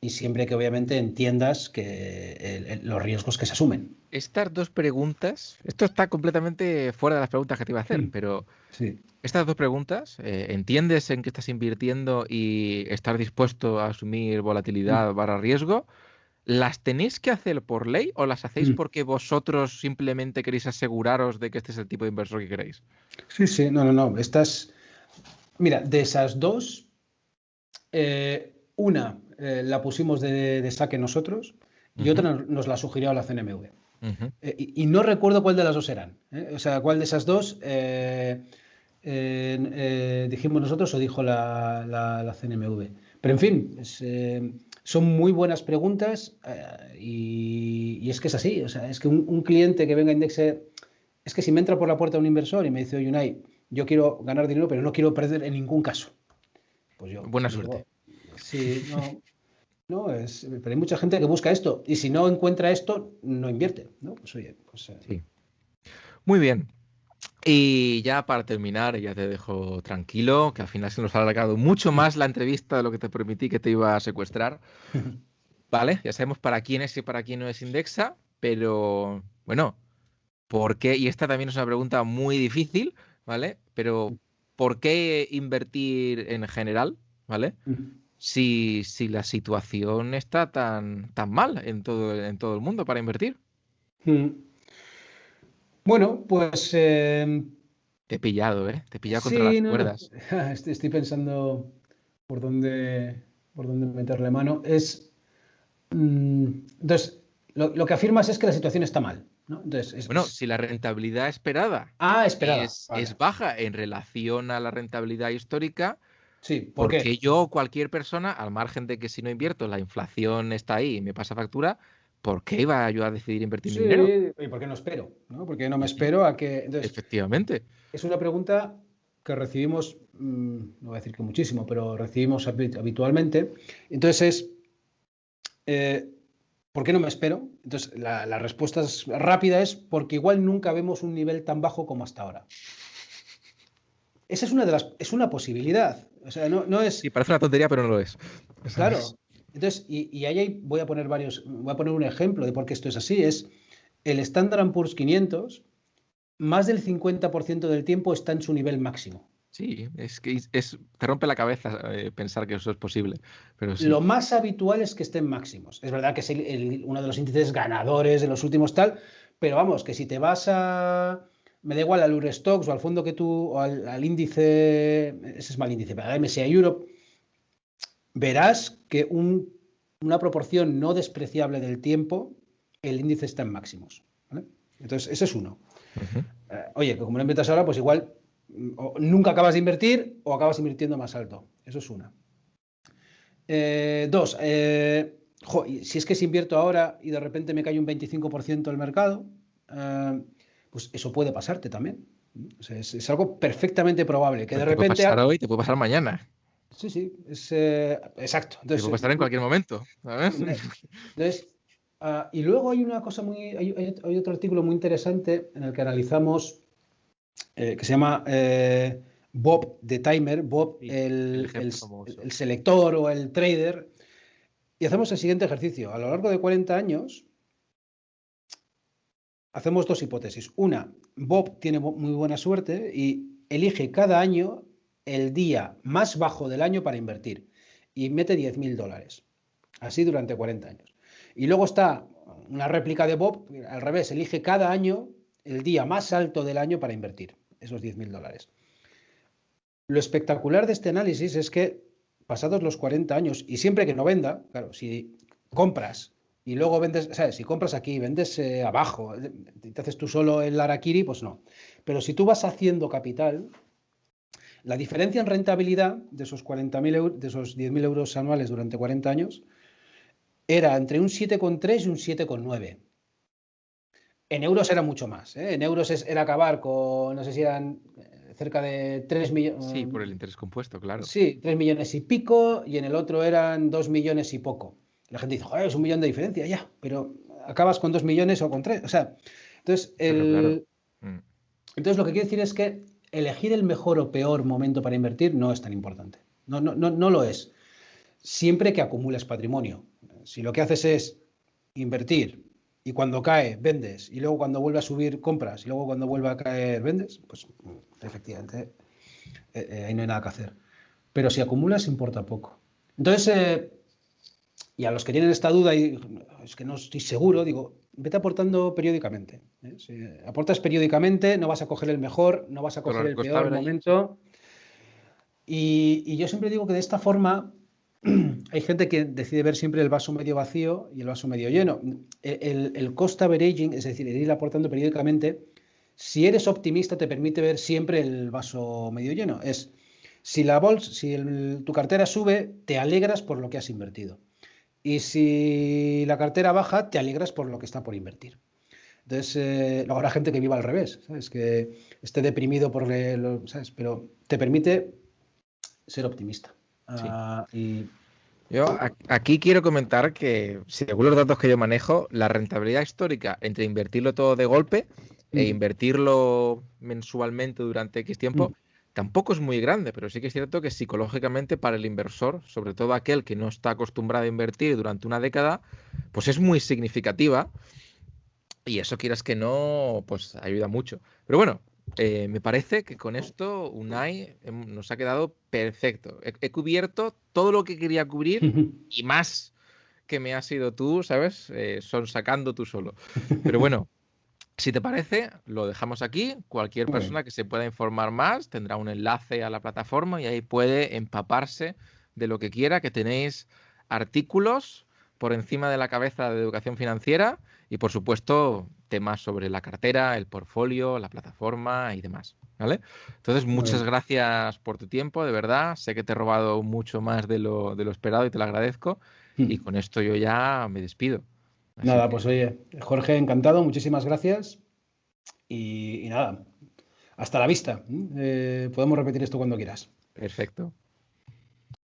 y siempre que obviamente entiendas que los riesgos que se asumen. Estas dos preguntas, esto está completamente fuera de las preguntas que te iba a hacer, pero Sí. estas dos preguntas, ¿entiendes en qué estás invirtiendo y estar dispuesto a asumir volatilidad barra riesgo? ¿Las tenéis que hacer por ley o las hacéis porque vosotros simplemente queréis aseguraros de que este es el tipo de inversor que queréis? Sí, sí, no, no, no. Mira, de esas dos, una la pusimos de saque nosotros y Ujú, otra nos la sugirió la CNMV. ujú. Y no recuerdo cuál de las dos eran. O sea, cuál de esas dos dijimos nosotros o dijo la CNMV. Pero en fin, son muy buenas preguntas y es que es así. O sea, es que un cliente que venga a Indexe, es que si me entra por la puerta un inversor y me dice, oye, Unai, yo quiero ganar dinero, pero no quiero perder en ningún caso. Pues yo Buena le suerte. digo, sí, no. ¿no? Pero hay mucha gente que busca esto y si no encuentra esto, no invierte, ¿no? Pues oye, pues, Sí. Muy bien. Y ya para terminar, ya te dejo tranquilo, que al final se nos ha alargado mucho más la entrevista de lo que te prometí que te iba a secuestrar. Vale, ya sabemos para quién es y para quién no es Indexa, pero bueno, ¿por qué? Y esta también es una pregunta muy difícil, ¿vale? Pero ¿por qué invertir en general, ¿vale? Si la situación está tan mal en todo el mundo para invertir. Bueno, pues Te he pillado, ¿eh? Te he pillado contra las sí, no. cuerdas. Estoy pensando por dónde meterle mano. Entonces, lo que afirmas es que la situación está mal, ¿no? Entonces, Bueno, si la rentabilidad esperada esperada. es Vale. baja en relación a la rentabilidad histórica, Sí, ¿por ¿por qué? qué yo, cualquier persona, al margen de que si no invierto, la inflación está ahí y me pasa factura, ¿por qué iba yo a decidir invertir mi Sí, dinero? ¿y por qué no espero? ¿No? ¿Por qué no me Sí, sí, espero a que... Entonces, efectivamente. es una pregunta que recibimos, no voy a decir que muchísimo, pero recibimos habitualmente. Entonces eh, ¿por qué no me espero? Entonces, la respuesta rápida es porque igual nunca vemos un nivel tan bajo como hasta ahora. Esa es una posibilidad. O sea, no Sí, es, parece una tontería, pero no lo es. claro. ¿Sabes? Entonces, y ahí voy a poner un ejemplo de por qué esto es así. Es el Standard & Poor's 500, más del 50% del tiempo está en su nivel máximo. Sí, es que te rompe la cabeza pensar que eso es posible, pero sí. Lo más habitual es que estén máximos. Es verdad que es uno de los índices ganadores de los últimos tal, pero vamos, que si te vas me da igual al Eurostoxx o al fondo que tú, o al índice, ese es mal índice, pero al MSCI Europe, verás que una proporción no despreciable del tiempo, el índice está en máximos. ¿Vale? Entonces, ese es uno. Ujú. Oye, que como no inventas ahora, pues igual nunca acabas de invertir o acabas invirtiendo más alto. Eso es una. Dos, si es que si invierto ahora y de repente me cae un 25% del mercado, pues eso puede pasarte también. O sea, es algo perfectamente probable que de Te puede repente... pasar hoy, te puede pasar mañana, Sí, sí, exacto. te puede Entonces, pasar en cualquier momento, ¿sabes? entonces y luego hay una cosa hay otro artículo muy interesante en el que analizamos, que se llama Bob the Timer, Bob Sí, el ejemplo famoso. el selector o el trader. Y hacemos el siguiente ejercicio. A lo largo de 40 años, hacemos dos hipótesis. Una, Bob tiene muy buena suerte y elige cada año el día más bajo del año para invertir y mete $10.000. Así durante 40 años. Y luego está una réplica de Bob, al revés, elige cada año el día más alto del año para invertir esos $10.000. Lo espectacular de este análisis es que pasados los 40 años, y siempre que no venda, claro, si compras y luego vendes, ¿sabes? Si compras aquí y vendes abajo, te haces tú solo el Arakiri, pues no. Pero si tú vas haciendo capital, la diferencia en rentabilidad de esos 40.000 euros, de esos 10.000 euros anuales durante 40 años, era entre un 7,3 y un 7,9. En euros era mucho más, ¿eh? En euros era acabar con, no sé si eran cerca de 3 Sí, millones. por el interés compuesto, claro. Sí, 3 millones y pico, y en el otro eran 2 millones y poco. La gente dice, joder, es 1 millón de diferencia, ya, pero acabas con 2 millones o con tres. O sea, entonces, Claro, claro. Mm. lo que quiero decir es que elegir el mejor o peor momento para invertir no es tan importante. No, no, no, no lo es. Siempre que acumules patrimonio. Si lo que haces es invertir y cuando cae vendes y luego cuando vuelve a subir compras y luego cuando vuelve a caer vendes, pues efectivamente ahí no hay nada que hacer. Pero si acumulas, importa poco. Entonces, y a los que tienen esta duda y es que no estoy seguro, digo, vete aportando periódicamente. ¿Eh? Si aportas periódicamente, no vas a coger el mejor, no vas a Con lo coger que el costaba peor ver allí, sí. momento. Y yo siempre digo que de esta forma hay gente que decide ver siempre el vaso medio vacío y el vaso medio lleno. El cost averaging, es decir, el ir aportando periódicamente, si eres optimista, te permite ver siempre el vaso medio lleno. Si tu cartera sube, te alegras por lo que has invertido. Y si la cartera baja, te alegras por lo que está por invertir. Entonces, luego habrá gente que viva al revés, ¿sabes? Que esté deprimido ¿sabes? Pero te permite ser optimista. Sí. Y Yo aquí quiero comentar que, según los datos que yo manejo, la rentabilidad histórica entre invertirlo todo de golpe e Mm, invertirlo mensualmente durante X mm, tiempo tampoco es muy grande, pero sí que es cierto que psicológicamente para el inversor, sobre todo aquel que no está acostumbrado a invertir durante una década, pues es muy significativa y eso quieras que no, pues ayuda mucho. Pero bueno, me parece que con esto Unai nos ha quedado perfecto. He cubierto todo lo que quería cubrir y más que me has sido tú, ¿sabes? Son sacando tú solo. Pero bueno, si te parece, lo dejamos aquí. Cualquier Muy bien. persona que se pueda informar más tendrá un enlace a la plataforma y ahí puede empaparse de lo que quiera, que tenéis artículos por encima de la cabeza de educación financiera y, por supuesto, temas sobre la cartera, el portfolio, la plataforma y demás. ¿Vale? Entonces, Muy muchas bien. gracias por tu tiempo, de verdad. Sé que te he robado mucho más de lo esperado y te lo agradezco. Y Mm. con esto yo ya me despido. Así Nada, que, pues oye, Jorge, encantado, muchísimas gracias y nada, hasta la vista. Podemos repetir esto cuando quieras. perfecto.